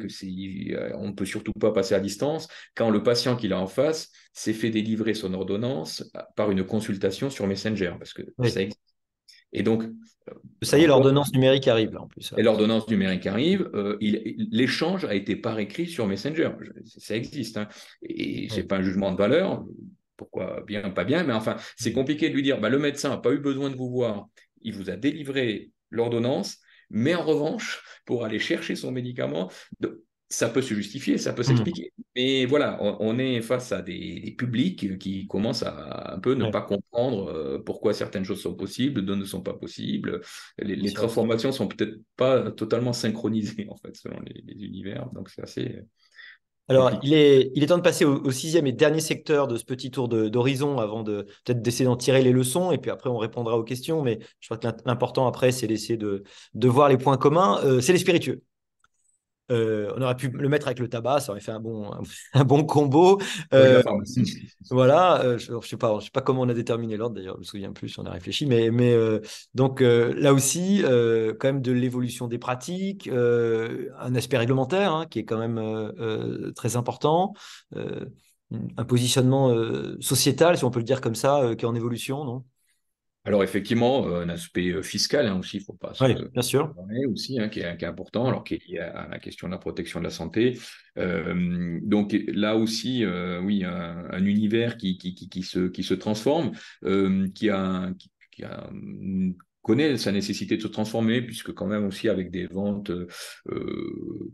on ne peut surtout pas passer à distance, quand le patient qu'il a en face s'est fait délivrer son ordonnance par une consultation sur Messenger, parce que ça Oui. existe. Et donc, Ça là y est, encore, l'ordonnance numérique arrive là en plus. et l'ordonnance numérique arrive, l'échange a été par écrit sur Messenger. Ça existe. Hein. Et ce n'est Oui. pas un jugement de valeur. Pourquoi bien, pas bien. Mais enfin, c'est compliqué de lui dire, bah, le médecin n'a pas eu besoin de vous voir. Il vous a délivré l'ordonnance. Mais en revanche, pour aller chercher son médicament, ça peut se justifier, ça peut Mm. s'expliquer. Mais voilà, on est face à des publics qui commencent à un peu ne Ouais. pas comprendre pourquoi certaines choses sont possibles, d'autres ne sont pas possibles. Bien Les sûr. transformations sont peut-être pas totalement synchronisées en fait selon les univers, donc c'est assez Alors, compliqué. il est temps de passer au sixième et dernier secteur de ce petit tour d'horizon avant de peut-être d'essayer d'en tirer les leçons et puis après on répondra aux questions. Mais je crois que l'important après, c'est d'essayer de voir les points communs. C'est les spiritueux. On aurait pu le mettre avec le tabac, ça aurait fait un bon combo. Avec la Euh, pharmacie. voilà, je sais pas comment on a déterminé l'ordre d'ailleurs, je me souviens plus, on a réfléchi, donc là aussi, quand même de l'évolution des pratiques, un aspect réglementaire hein, qui est quand même très important, euh, un positionnement sociétal, si on peut le dire comme ça, qui est en évolution, non? Alors effectivement, un aspect fiscal hein, aussi, il ne faut pas se Oui, bien sûr. leurrer aussi, hein, qui est important, alors qui est lié à la question de la protection de la santé. Donc là aussi, oui, un univers qui se transforme, qui connaît sa nécessité de se transformer, puisque quand même aussi avec des ventes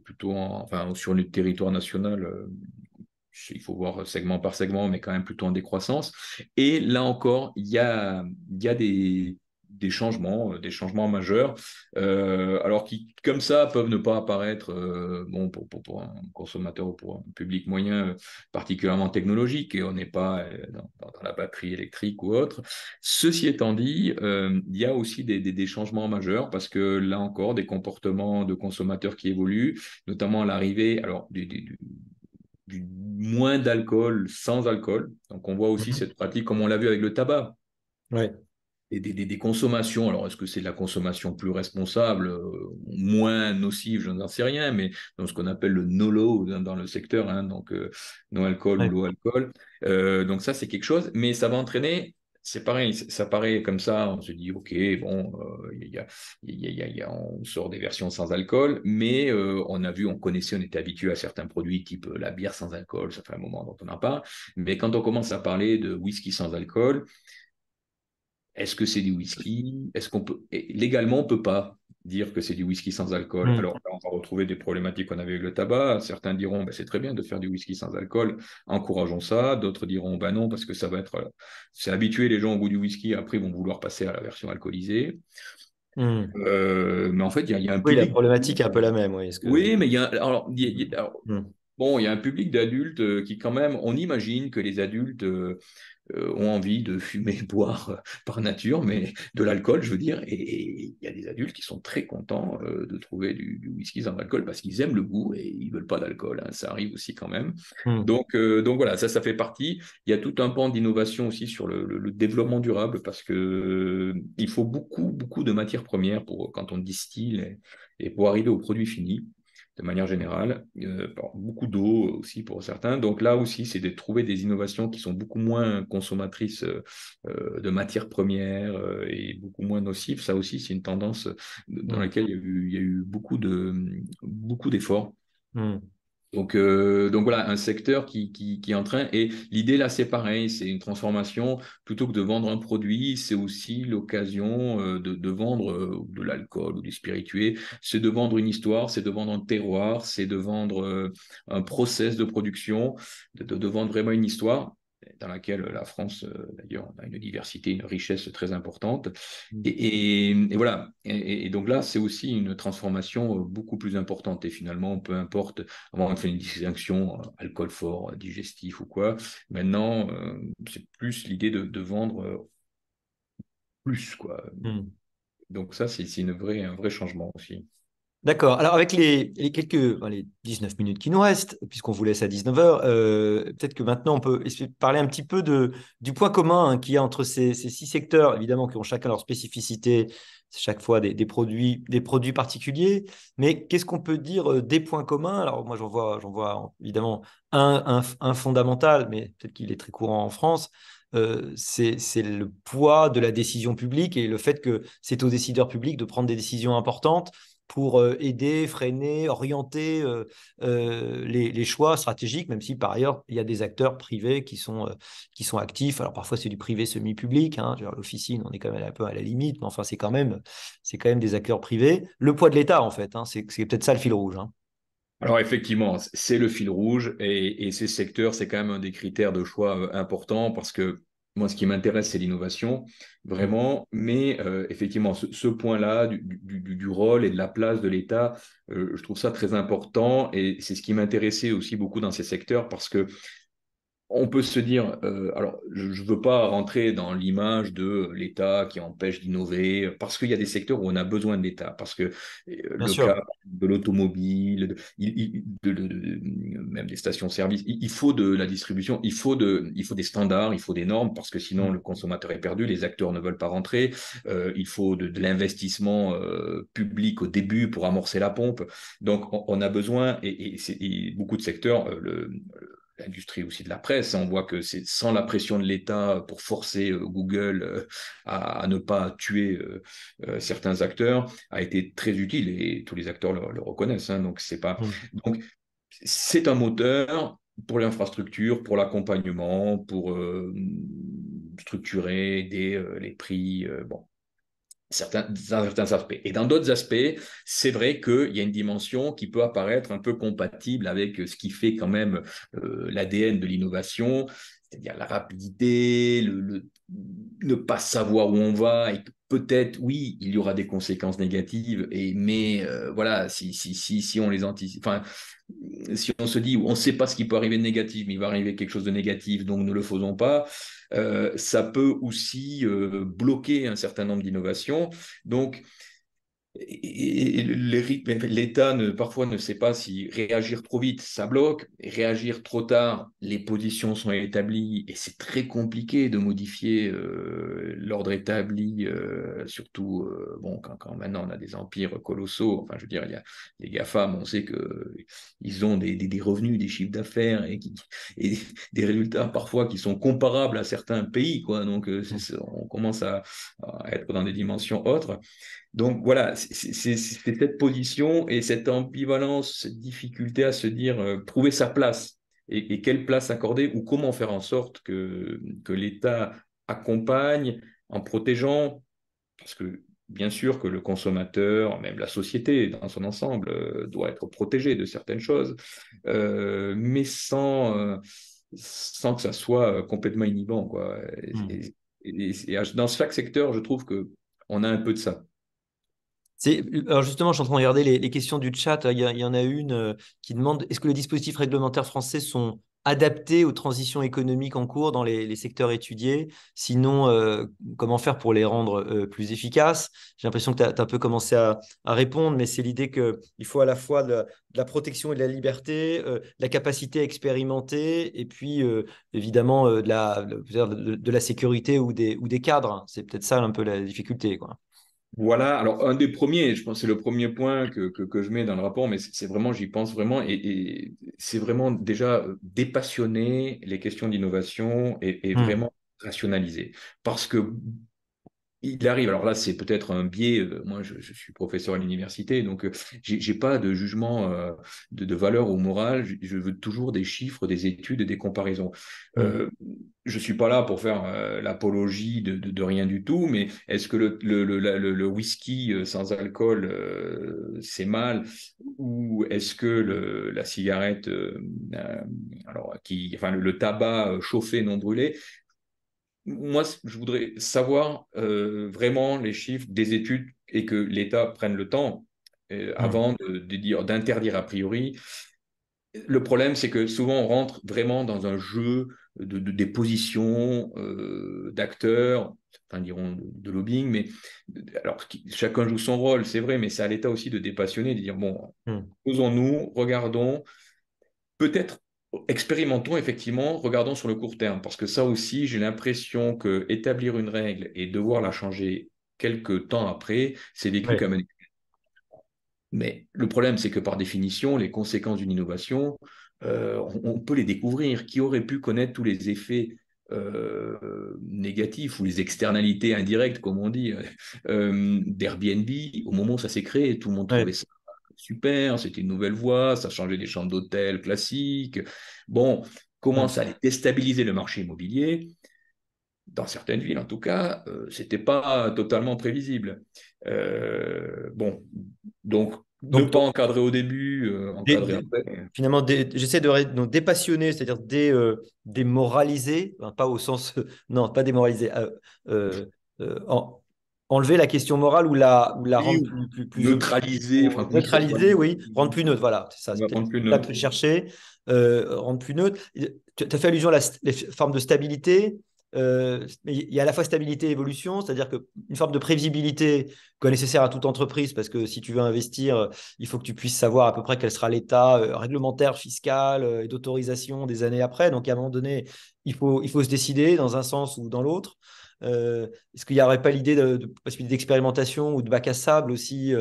plutôt enfin, sur le territoire national, il faut voir segment par segment, mais quand même plutôt en décroissance. Et là encore, il y a des changements majeurs, alors qui, comme ça, peuvent ne pas apparaître bon, pour un consommateur ou pour un public moyen particulièrement technologique, et on n'est pas dans la batterie électrique ou autre. Ceci étant dit, il y a aussi des changements majeurs, parce que là encore, des comportements de consommateurs qui évoluent, notamment à l'arrivée alors, du moins d'alcool sans alcool. Donc on voit aussi Mhm. cette pratique comme on l'a vu avec le tabac. Ouais, Et des consommations, alors est-ce que c'est de la consommation plus responsable, moins nocive, je n'en sais rien, mais dans ce qu'on appelle le NOLO dans le secteur, hein, donc no alcool ou ouais. low alcool. Donc ça, c'est quelque chose, mais ça va entraîner, c'est pareil, ça paraît comme ça, on se dit, ok, bon, on sort des versions sans alcool, mais on a vu, on connaissait, on était habitué à certains produits type la bière sans alcool, ça fait un moment dont on en parle, mais quand on commence à parler de whisky sans alcool, est-ce que c'est du whisky? Est-ce qu'on peut légalement on ne peut pas dire que c'est du whisky sans alcool? Mhm. Alors là, on va retrouver des problématiques qu'on avait avec le tabac. Certains diront ben, c'est très bien de faire du whisky sans alcool, encourageons ça. D'autres diront ben non parce que ça va être c'est habituer les gens au goût du whisky. Après ils vont vouloir passer à la version alcoolisée. Mhm. Mais en fait il y a un Oui, la public. problématique est un peu la même, oui. Est-ce que... Oui, mais alors, Mhm. bon, il y a un public d'adultes qui quand même, on imagine que les adultes ont envie de fumer, boire par nature, mais de l'alcool, je veux dire. Et il y a des adultes qui sont très contents de trouver du whisky sans alcool parce qu'ils aiment le goût et ils veulent pas d'alcool. Hein. Ça arrive aussi quand même. Mhm. Donc voilà, ça fait partie. Il y a tout un pan d'innovation aussi sur le développement durable parce que il faut beaucoup de matières premières pour quand on distille et pour arriver au produit fini de manière générale. Bon, beaucoup d'eau aussi pour certains. Donc là aussi, c'est de trouver des innovations qui sont beaucoup moins consommatrices de matières premières et beaucoup moins nocives. Ça aussi, c'est une tendance dans Mhm. laquelle il y a eu beaucoup d'efforts. Mhm. Donc voilà, un secteur qui est en train. Et l'idée là, c'est pareil, c'est une transformation. Plutôt que de vendre un produit, c'est aussi l'occasion de vendre de l'alcool ou des spiritueux. C'est de vendre une histoire, c'est de vendre un terroir, c'est de vendre un process de production, de vendre vraiment une histoire dans laquelle la France, d'ailleurs, a une diversité, une richesse très importante. Et voilà. Et donc là, c'est aussi une transformation beaucoup plus importante. Et finalement, peu importe, avant, on fait une distinction alcool fort, digestif ou quoi. Maintenant, c'est plus l'idée de vendre plus, quoi. Hmm. Donc ça, c'est un vrai changement aussi. D'accord. Alors, avec les 19 minutes qui nous restent, puisqu'on vous laisse à 19 heures, peut-être que maintenant on peut essayer de parler un petit peu du point commun qu'il y a entre ces six secteurs, évidemment, qui ont chacun leur spécificité, chaque fois des produits particuliers. Mais qu'est-ce qu'on peut dire des points communs? Alors, moi, j'en vois évidemment un fondamental, mais peut-être qu'il est très courant en France. C'est le poids de la décision publique et le fait que c'est aux décideurs publics de prendre des décisions importantes pour aider, freiner, orienter les choix stratégiques, même si par ailleurs, il y a des acteurs privés qui sont actifs. Alors parfois, c'est du privé semi-public. Hein, l'officine, on est quand même un peu à la limite, mais enfin, c'est quand même des acteurs privés. Le poids de l'État, en fait, hein, c'est peut-être ça le fil rouge. Hein. Alors effectivement, c'est le fil rouge et ces secteurs, c'est quand même un des critères de choix importants parce que moi, ce qui m'intéresse, c'est l'innovation, Mm. vraiment. Mais effectivement, ce point-là du rôle et de la place de l'État, je trouve ça très important et c'est ce qui m'intéressait aussi beaucoup dans ces secteurs parce que on peut se dire, alors je ne veux pas rentrer dans l'image de l'État qui empêche d'innover, parce qu'il y a des secteurs où on a besoin de l'État, parce que Bien le cas sûr. de l'automobile, même des stations-service, il faut de la distribution, il faut des standards, il faut des normes, parce que sinon Mm. le consommateur est perdu, les acteurs ne veulent pas rentrer, il faut de l'investissement public au début pour amorcer la pompe. Donc on a besoin, et beaucoup de secteurs, l'industrie aussi de la presse. On voit que c'est sans la pression de l'État pour forcer Google à ne pas tuer certains acteurs a été très utile et tous les acteurs le reconnaissent. Hein. Mm. Donc c'est un moteur pour l'infrastructure, pour l'accompagnement, pour structurer les prix. Bon, dans certains aspects. Et dans d'autres aspects, c'est vrai qu'il y a une dimension qui peut apparaître un peu compatible avec ce qui fait quand même l'ADN de l'innovation, c'est-à-dire la rapidité, ne pas savoir où on va et peut-être, oui, il y aura des conséquences négatives, mais voilà, si on les anticipe, enfin, si on se dit, on ne sait pas ce qui peut arriver de négatif, mais il va arriver quelque chose de négatif, donc ne le faisons pas, ça peut aussi bloquer un certain nombre d'innovations. Donc, et l'État parfois ne sait pas si réagir trop vite, ça bloque, et réagir trop tard, les positions sont établies et c'est très compliqué de modifier l'ordre établi, surtout bon, quand maintenant on a des empires colossaux, enfin je veux dire, il y a les GAFAM, on sait qu'ils ont des revenus, des chiffres d'affaires et des résultats parfois qui sont comparables à certains pays, quoi. Donc Mm. on commence à être dans des dimensions autres. Donc voilà, c'est cette position et cette ambivalence, cette difficulté à se dire, trouver sa place et quelle place accorder ou comment faire en sorte que l'État accompagne en protégeant, parce que bien sûr que le consommateur, même la société dans son ensemble, doit être protégé de certaines choses, mais sans que ça soit complètement inhibant, quoi. Mm. Dans chaque secteur, je trouve que on a un peu de ça. Alors justement, je suis en train de regarder les questions du chat. Il y en a une qui demande, est-ce que les dispositifs réglementaires français sont adaptés aux transitions économiques en cours dans les secteurs étudiés? Sinon, comment faire pour les rendre plus efficaces? J'ai l'impression que tu as un peu commencé à répondre, mais c'est l'idée qu'il faut à la fois de la protection et de la liberté, de la capacité à expérimenter, et puis évidemment de la sécurité ou des cadres. C'est peut-être ça un peu la difficulté, quoi. Voilà, alors un des premiers, je pense que c'est le premier point que je mets dans le rapport, mais c'est vraiment, j'y pense vraiment, et c'est vraiment déjà dépassionner les questions d'innovation et Hmm. vraiment rationaliser. Parce que Il arrive, alors là c'est peut-être un biais, moi je suis professeur à l'université, donc j'ai pas de jugement de valeur ou morale, je veux toujours des chiffres, des études et des comparaisons. Hmm. Euh, je suis pas là pour faire l'apologie de rien du tout, mais est-ce que le whisky sans alcool c'est mal, ou est-ce que la cigarette, enfin le tabac chauffé non brûlé, moi, je voudrais savoir vraiment les chiffres des études et que l'État prenne le temps Hmm. avant de dire, d'interdire a priori. Le problème, c'est que souvent on rentre vraiment dans un jeu des positions d'acteurs, certains diront de lobbying, mais alors chacun joue son rôle, c'est vrai, mais c'est à l'État aussi de dépassionner, de dire bon, Hmm. posons-nous, regardons, peut-être expérimentons effectivement, regardons sur le court terme, parce que ça aussi, j'ai l'impression que établir une règle et devoir la changer quelques temps après, c'est vécu Ouais. comme un... Mais le problème, c'est que par définition, les conséquences d'une innovation, on peut les découvrir. Qui aurait pu connaître tous les effets négatifs ou les externalités indirectes, comme on dit, d'Airbnb au moment où ça s'est créé, tout le monde trouvait Ouais. ça super, c'était une nouvelle voie, ça changeait des chambres d'hôtel classiques. Bon, comment Hmm. ça allait déstabiliser le marché immobilier? Dans certaines villes, en tout cas, c'était pas totalement prévisible. Bon, donc ne Donc, pas encadrer au début, dé- encadrer dé- après. finalement, j'essaie donc, dépassionner, c'est-à-dire démoraliser, hein, pas au sens, non, pas démoraliser, euh, euh, en- enlever la question morale ou la Oui, rendre ou plus objective, neutraliser, enfin ou plus fort, ouais, neutraliser, oui, rendre plus neutre, voilà, c'est ça, on c'est va peut-être prendre plus ça neutre. que je cherchais, rendre plus neutre. Tu as fait allusion à les formes de stabilité. Mais il y a à la fois stabilité et évolution, c'est-à-dire qu'une forme de prévisibilité est nécessaire à toute entreprise, parce que si tu veux investir, il faut que tu puisses savoir à peu près quel sera l'état réglementaire, fiscal et d'autorisation des années après. Donc, à un moment donné, il faut se décider dans un sens ou dans l'autre. Est-ce qu'il n'y aurait pas l'idée de possibilité d'expérimentation ou de bac à sable aussi,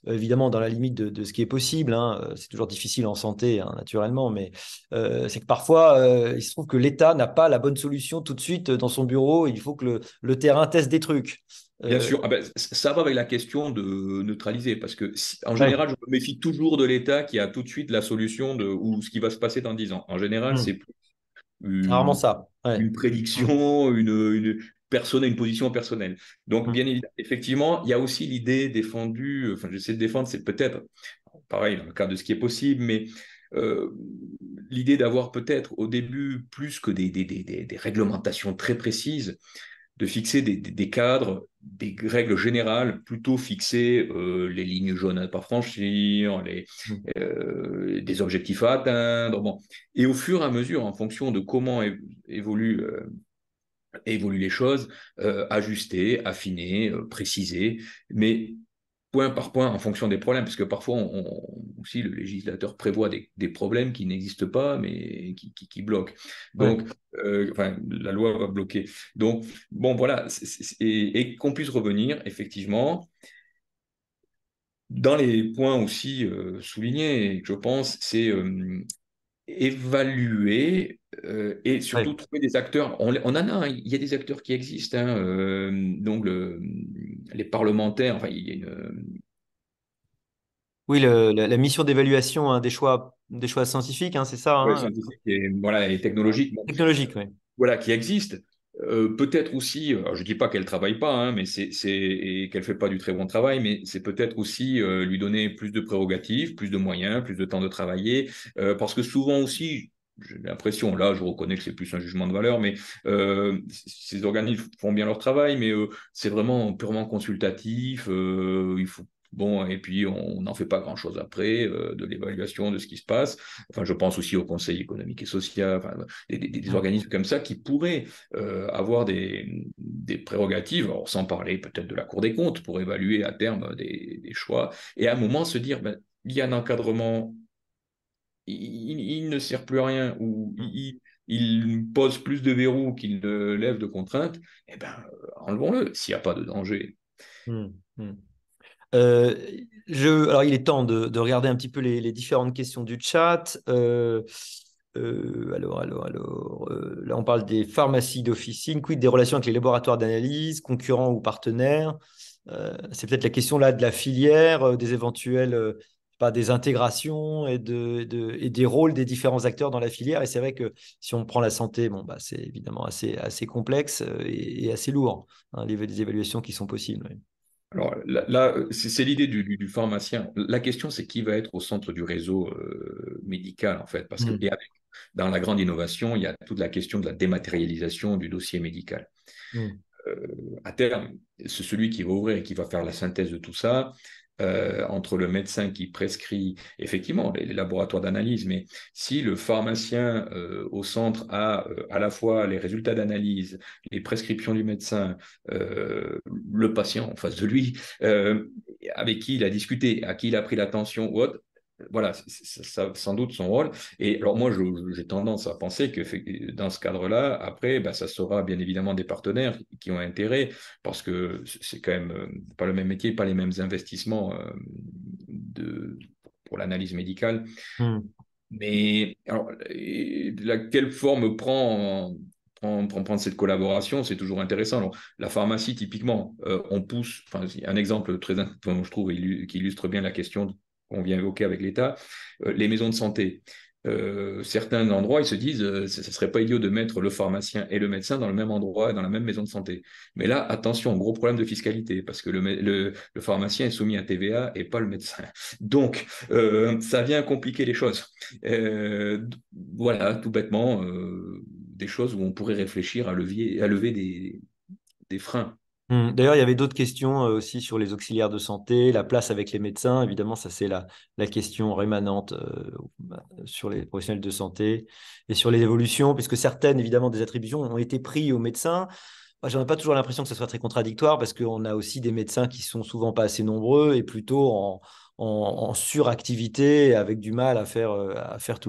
évidemment, dans la limite de ce qui est possible, hein. C'est toujours difficile en santé, hein, naturellement, mais c'est que parfois, il se trouve que l'État n'a pas la bonne solution tout de suite dans son bureau. Il faut que le terrain teste des trucs. Bien Euh, sûr, ah ben, ça va avec la question de neutraliser, parce que en ouais. général, je me méfie toujours de l'État qui a tout de suite la solution de ou ce qui va se passer dans 10 ans. En général, Hmm. c'est C'est rarement une, ça. Ouais. une Hmm. prédiction, une position personnelle. Donc, Hmm. bien évidemment, effectivement, il y a aussi l'idée défendue, enfin, j'essaie de défendre, c'est peut-être, pareil, dans le cadre de ce qui est possible, mais euh, l'idée d'avoir peut-être au début, plus que des réglementations très précises, de fixer des cadres, des règles générales, plutôt fixer les lignes jaunes à ne pas franchir, Hmm. des objectifs à atteindre. Bon. Et au fur et à mesure, en fonction de comment évoluent, évoluent les choses, ajuster, affiner, préciser, mais point par point en fonction des problèmes, parce que parfois aussi le législateur prévoit des problèmes qui n'existent pas, mais qui bloquent. Ouais. Donc, enfin, la loi va bloquer. Donc, bon, voilà, et qu'on puisse revenir, effectivement, dans les points aussi soulignés, je pense, c'est évaluer et surtout Ouais. trouver des acteurs. On en a, hein, il y a des acteurs qui existent, hein, donc les parlementaires, enfin, il y a Oui, la mission d'évaluation, hein, des choix scientifiques, hein, c'est ça, ouais, hein. scientifique et, voilà, et Ouais. technologique, bon, Technologique, oui. voilà, qui existe. Peut-être aussi, je dis pas qu'elle travaille pas, hein, mais et qu'elle fait pas du très bon travail, mais c'est peut-être aussi lui donner plus de prérogatives, plus de moyens, plus de temps de travailler, parce que souvent aussi, j'ai l'impression, là, je reconnais que c'est plus un jugement de valeur, mais ces organismes font bien leur travail, mais c'est vraiment purement consultatif. Il faut bon, et puis on n'en fait pas grand-chose après de l'évaluation de ce qui se passe. Enfin, je pense aussi au Conseil économique et social. Enfin, des Hmm. organismes comme ça qui pourraient avoir des prérogatives, alors sans parler peut-être de la Cour des comptes, pour évaluer à terme des choix, et à un moment se dire, ben, il y a un encadrement, il ne sert plus à rien, ou Hmm. il pose plus de verrous qu'il ne lève de contraintes, eh ben, enlevons-le, s'il n'y a pas de danger. Hmm. Hmm. Euh, alors, il est temps de regarder un petit peu les différentes questions du chat. Là, on parle des pharmacies d'officine. Quid des relations avec les laboratoires d'analyse, concurrents ou partenaires? C'est peut-être la question là de la filière, des éventuelles, pas des intégrations et des rôles des différents acteurs dans la filière. Et c'est vrai que si on prend la santé, bon, bah, c'est évidemment assez complexe et assez lourd, hein, les évaluations qui sont possibles. Oui. Alors là, c'est l'idée du pharmacien. La question, c'est qui va être au centre du réseau médical, en fait, parce que Mm. dans la grande innovation, il y a toute la question de la dématérialisation du dossier médical. Mm. À terme, c'est celui qui va ouvrir et qui va faire la synthèse de tout ça, entre le médecin qui prescrit, effectivement, les laboratoires d'analyse, mais si le pharmacien au centre a à la fois les résultats d'analyse, les prescriptions du médecin, le patient en face de lui, avec qui il a discuté, à qui il a pris l'attention ou autre, voilà, c'est ça, sans doute son rôle. Et alors moi, j'ai tendance à penser que dans ce cadre-là, après, bah, ça sera bien évidemment des partenaires qui ont intérêt, parce que c'est quand même pas le même métier, pas les mêmes investissements de, pour l'analyse médicale. Mm. Mais alors, quelle forme prend cette collaboration, c'est toujours intéressant. Alors, la pharmacie, typiquement, on pousse, enfin, un exemple très, enfin, je trouve, qui illustre bien la question qu'on vient évoquer avec l'État, les maisons de santé. Certains endroits, ils se disent, ce ne serait pas idiot de mettre le pharmacien et le médecin dans le même endroit, dans la même maison de santé. Mais là, attention, gros problème de fiscalité, parce que le pharmacien est soumis à TVA et pas le médecin. Donc, ça vient compliquer les choses. Euh, voilà, tout bêtement, des choses où on pourrait réfléchir à lever des freins. D'ailleurs, il y avait d'autres questions aussi sur les auxiliaires de santé, la place avec les médecins. Évidemment, ça c'est la question rémanente sur les professionnels de santé et sur les évolutions, puisque certaines, évidemment, des attributions ont été prises aux médecins. Moi, j'en ai pas toujours l'impression que ce soit très contradictoire, parce qu'on a aussi des médecins qui sont souvent pas assez nombreux et plutôt en suractivité, avec du mal à faire avoir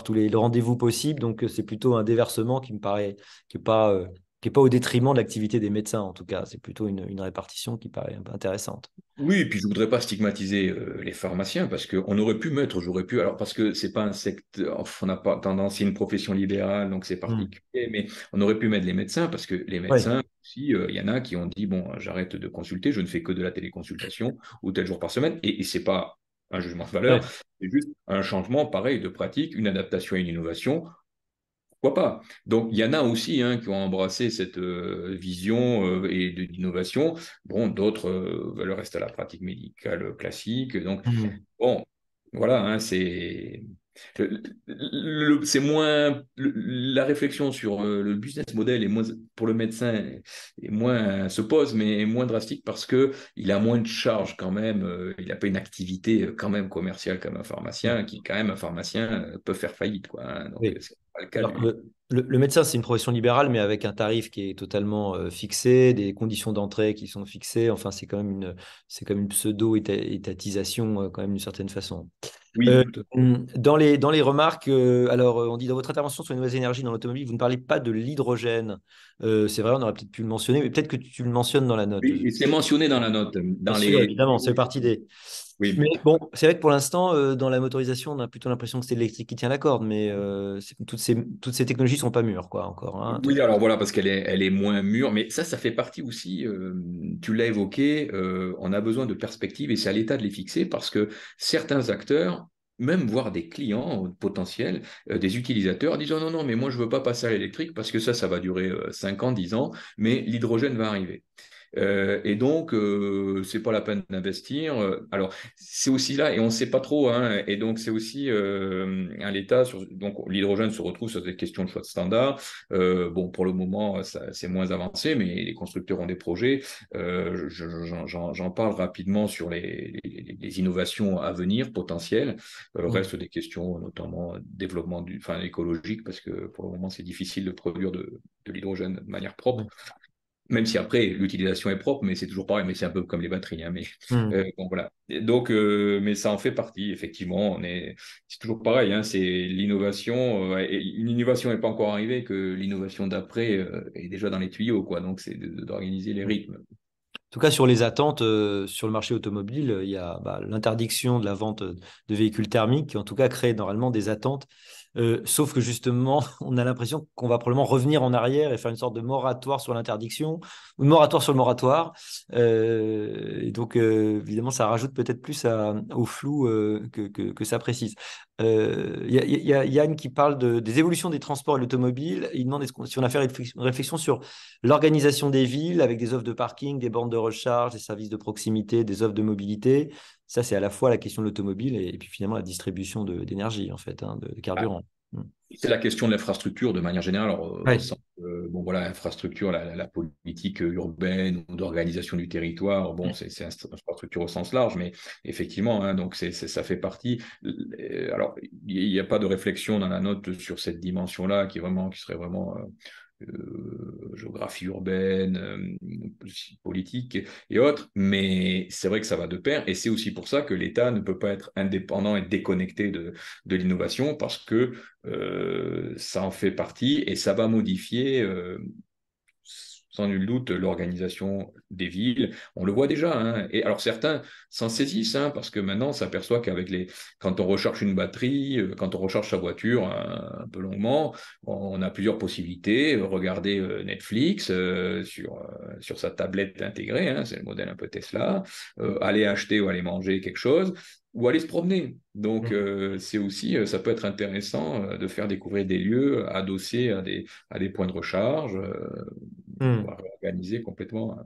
tous les rendez-vous possibles. Donc, c'est plutôt un déversement qui me paraît qui est pas qui n'est pas au détriment de l'activité des médecins, en tout cas. C'est plutôt une répartition qui paraît un peu intéressante. Oui, et puis je voudrais pas stigmatiser les pharmaciens parce qu'on aurait pu mettre, j'aurais pu, alors parce que c'est pas un secteur, on n'a pas tendance, c'est une profession libérale, donc c'est Hmm. particulier, mais on aurait pu mettre les médecins parce que les Oui, médecins aussi, il y en a qui ont dit, bon, j'arrête de consulter, je ne fais que de la téléconsultation ou tel jour par semaine, et c'est pas un jugement de valeur, oui. c'est juste un changement pareil de pratique, une adaptation et une innovation. Pourquoi pas? Donc, il y en a aussi hein, qui ont embrassé cette vision d'innovation. Bon, d'autres veulent rester à la pratique médicale classique. Donc, Hmm. bon, voilà, hein, c'est moins la réflexion sur le business model est moins pour le médecin est moins se pose, mais est moins drastique parce que il a moins de charges quand même. Il n'a pas une activité quand même commerciale comme un pharmacien, qui quand même un pharmacien peut faire faillite, quoi. Hein. Donc, Oui. c'est pas le cas de Alors lui. que le médecin, c'est une profession libérale, mais avec un tarif qui est totalement fixé, des conditions d'entrée qui sont fixées. Enfin, c'est comme une pseudo-étatisation, quand même, d'une certaine façon. Oui, tout à fait. Dans les remarques, on dit dans votre intervention sur les nouvelles énergies dans l'automobile, vous ne parlez pas de l'hydrogène. C'est vrai, on aurait peut-être pu le mentionner, mais peut-être que tu le mentionnes dans la note. Oui, et c'est mentionné dans la note, Bien dans sûr, les. évidemment, c'est partie des. Oui, Mais bon, c'est vrai que pour l'instant, dans la motorisation, on a plutôt l'impression que c'est l'électrique qui tient la corde, mais toutes ces technologies sont pas mûres, quoi, encore. Hein. oui, alors voilà, parce elle est moins mûre, mais ça fait partie aussi, tu l'as évoqué, on a besoin de perspectives et c'est à l'État de les fixer parce que certains acteurs, même voire des clients potentiels, des utilisateurs, disent oh non, non, mais moi je veux pas passer à l'électrique parce que ça va durer 5 ans, 10 ans, mais l'hydrogène va arriver. Et donc, c'est pas la peine d'investir. Alors, c'est aussi là, et on ne sait pas trop, hein, et donc c'est aussi à l'État. Donc, l'hydrogène se retrouve sur des questions de choix de standard. Bon, pour le moment, c'est moins avancé, mais les constructeurs ont des projets. J'en parle rapidement sur les innovations à venir potentielles. Mm. Reste des questions, notamment développement enfin, écologique, parce que pour le moment, c'est difficile de produire de l'hydrogène de manière propre. Mm. Même si après, l'utilisation est propre, mais c'est toujours pareil, mais c'est un peu comme les batteries. Hein, mais Mm. bon, voilà. Et donc, mais ça en fait partie, effectivement. C'est toujours pareil, hein, c'est l'innovation. Et l'innovation n'est pas encore arrivée, que l'innovation d'après est déjà dans les tuyaux, quoi. Donc, c'est d'organiser les rythmes. tout cas, sur les attentes sur le marché automobile, il y a l'interdiction de la vente de véhicules thermiques qui, en tout cas, crée normalement des attentes. Sauf que justement, on a l'impression qu'on va probablement revenir en arrière et faire une sorte de moratoire sur l'interdiction ou de moratoire sur le moratoire. Et donc, évidemment, ça rajoute peut-être plus au flou que ça précise. Il y a Yann qui parle des évolutions des transports et l'automobile. Il demande si on a fait une réflexion sur l'organisation des villes avec des offres de parking, des bornes de recharge, des services de proximité, des offres de mobilité. Ça, c'est à la fois la question de l'automobile et puis finalement la distribution d'énergie, en fait, hein, de carburant. Mm. C'est la question de l'infrastructure de manière générale. Alors, Ouais. bon, voilà, l'infrastructure, la politique urbaine ou d'organisation du territoire, bon, Mm. c'est infrastructure au sens large, mais effectivement, hein, donc ça fait partie. Alors, il n'y a pas de réflexion dans la note sur cette dimension-là qui serait vraiment géographie urbaine, politique et autres, mais c'est vrai que ça va de pair, et c'est aussi pour ça que l'État ne peut pas être indépendant et déconnecté de l'innovation, parce que ça en fait partie et ça va modifier sans nul doute l'organisation des villes. On le voit déjà, hein. Et alors certains s'en saisissent, hein, parce que maintenant on s'aperçoit quand on recharge une batterie, quand on recharge sa voiture un peu longuement, on a plusieurs possibilités. Regarder Netflix sur sa tablette intégrée, hein, c'est le modèle un peu Tesla, aller acheter ou aller manger quelque chose, ou aller se promener. Donc, Mm. c'est aussi, ça peut être intéressant de faire découvrir des lieux adossés à des points de recharge, Mm. on va réorganiser complètement. En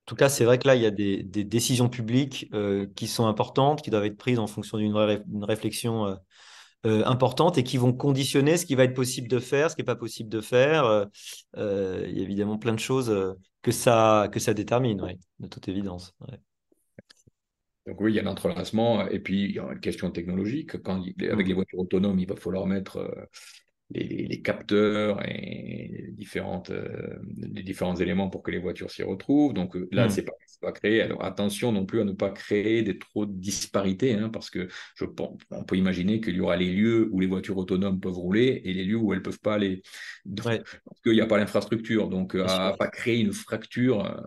tout cas, c'est vrai que là, il y a des décisions publiques qui sont importantes, qui doivent être prises en fonction d'une réflexion importante et qui vont conditionner ce qui va être possible de faire, ce qui n'est pas possible de faire. Il y a évidemment plein de choses que ça détermine, ouais, de toute évidence. Ouais. Donc oui, il y a l'entrelacement, et puis il y a une question technologique. Avec Mm. les voitures autonomes, il va falloir mettre les capteurs et les différents éléments pour que les voitures s'y retrouvent. Donc là, Mm. c'est pas créer. Alors attention non plus à ne pas créer trop de disparités, hein, parce que on peut imaginer qu'il y aura les lieux où les voitures autonomes peuvent rouler et les lieux où elles ne peuvent pas aller. Donc, Ouais, parce qu'il n'y a pas l'infrastructure. Donc bien sûr. à pas créer une fracture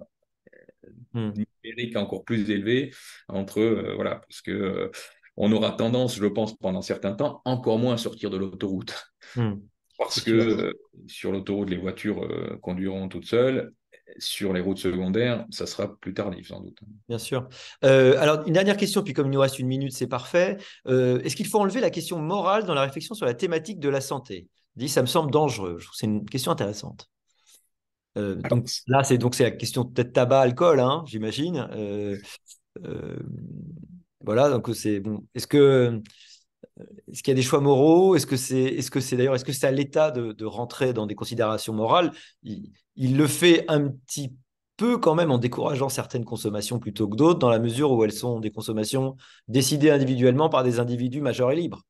Mm. numérique encore plus élevé entre voilà, parce que on aura tendance, je pense, pendant certains temps, encore moins à sortir de l'autoroute. Mm. C'est Parce que sûr. sur l'autoroute, les voitures conduiront toutes seules. Sur les routes secondaires, ça sera plus tardif, sans doute. Bien sûr. Alors, une dernière question, puis comme il nous reste une minute, c'est parfait. Est-ce qu'il faut enlever la question morale dans la réflexion sur la thématique de la santé? Il dit, ça me semble dangereux. Je trouve que c'est une question intéressante. Alors, Donc là, c'est la question peut-être tabac, alcool, hein, j'imagine. Euh, voilà, donc c'est bon. Est-ce qu'il y a des choix moraux? Est-ce que c'est à l'État de rentrer dans des considérations morales? Il le fait un petit peu quand même en décourageant certaines consommations plutôt que d'autres, dans la mesure où elles sont des consommations décidées individuellement par des individus majeurs et libres.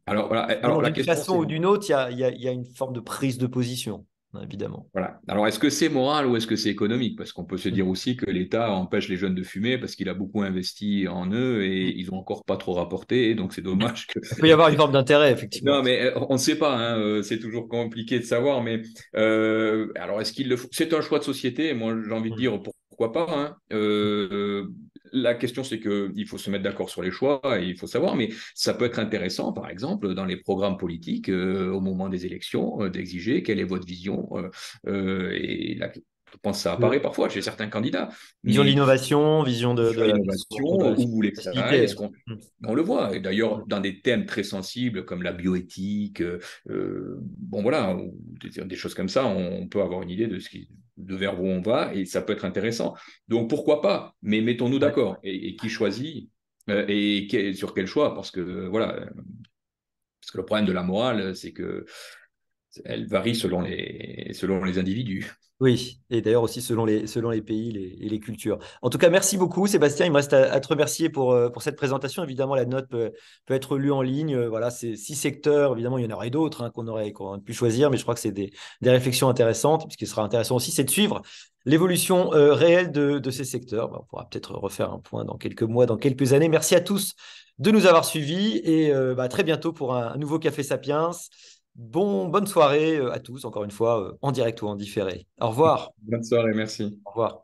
voilà. Évidemment, Alors la d'une question, façon c'est ou d'une autre, il y a une forme de prise de position, hein, évidemment. voilà. Alors, est-ce que c'est moral ou est-ce que c'est économique? Parce qu'on peut se dire Mm. aussi que l'État empêche les jeunes de fumer parce qu'il a beaucoup investi en eux et ils ont encore pas trop rapporté. Donc, c'est dommage que. Il peut y avoir une forme d'intérêt, effectivement. Non, mais on ne sait pas, hein, c'est toujours compliqué de savoir. Mais alors, est-ce qu'il le faut? C'est un choix de société. Moi, j'ai envie de Mm. dire pourquoi pas, hein. La question, c'est qu'il faut se mettre d'accord sur les choix et il faut savoir. Mais ça peut être intéressant, par exemple, dans les programmes politiques, au moment des élections, d'exiger quelle est votre vision. Et là, je pense que ça apparaît parfois chez certains candidats. Vision de Mais l'innovation, vision de sur la l'innovation, où vous voulez que ça aille, facilité. on le voit, et d'ailleurs dans des thèmes très sensibles comme la bioéthique, bon voilà, ou des choses comme ça, on peut avoir une idée de vers où on va, et ça peut être intéressant. Donc pourquoi pas, mais mettons-nous Ouais. d'accord, et qui choisit, sur quel choix, parce que voilà, parce que le problème de la morale, c'est que elle varie selon les individus. Oui, et d'ailleurs aussi selon les pays et les cultures. En tout cas, merci beaucoup, Sébastien. Il me reste à te remercier pour cette présentation. Évidemment, la note peut être lue en ligne. Voilà, c'est 6 secteurs. Évidemment, il y en aurait d'autres hein, qu'on aurait pu choisir, mais je crois que c'est des réflexions intéressantes. Ce qui sera intéressant aussi, c'est de suivre l'évolution réelle de ces secteurs. On pourra peut-être refaire un point dans quelques mois, dans quelques années. Merci à tous de nous avoir suivis et à très bientôt pour un nouveau Café Sapiens. Bonne soirée à tous, encore une fois, en direct ou en différé. Au revoir. Bonne soirée, merci. Au revoir.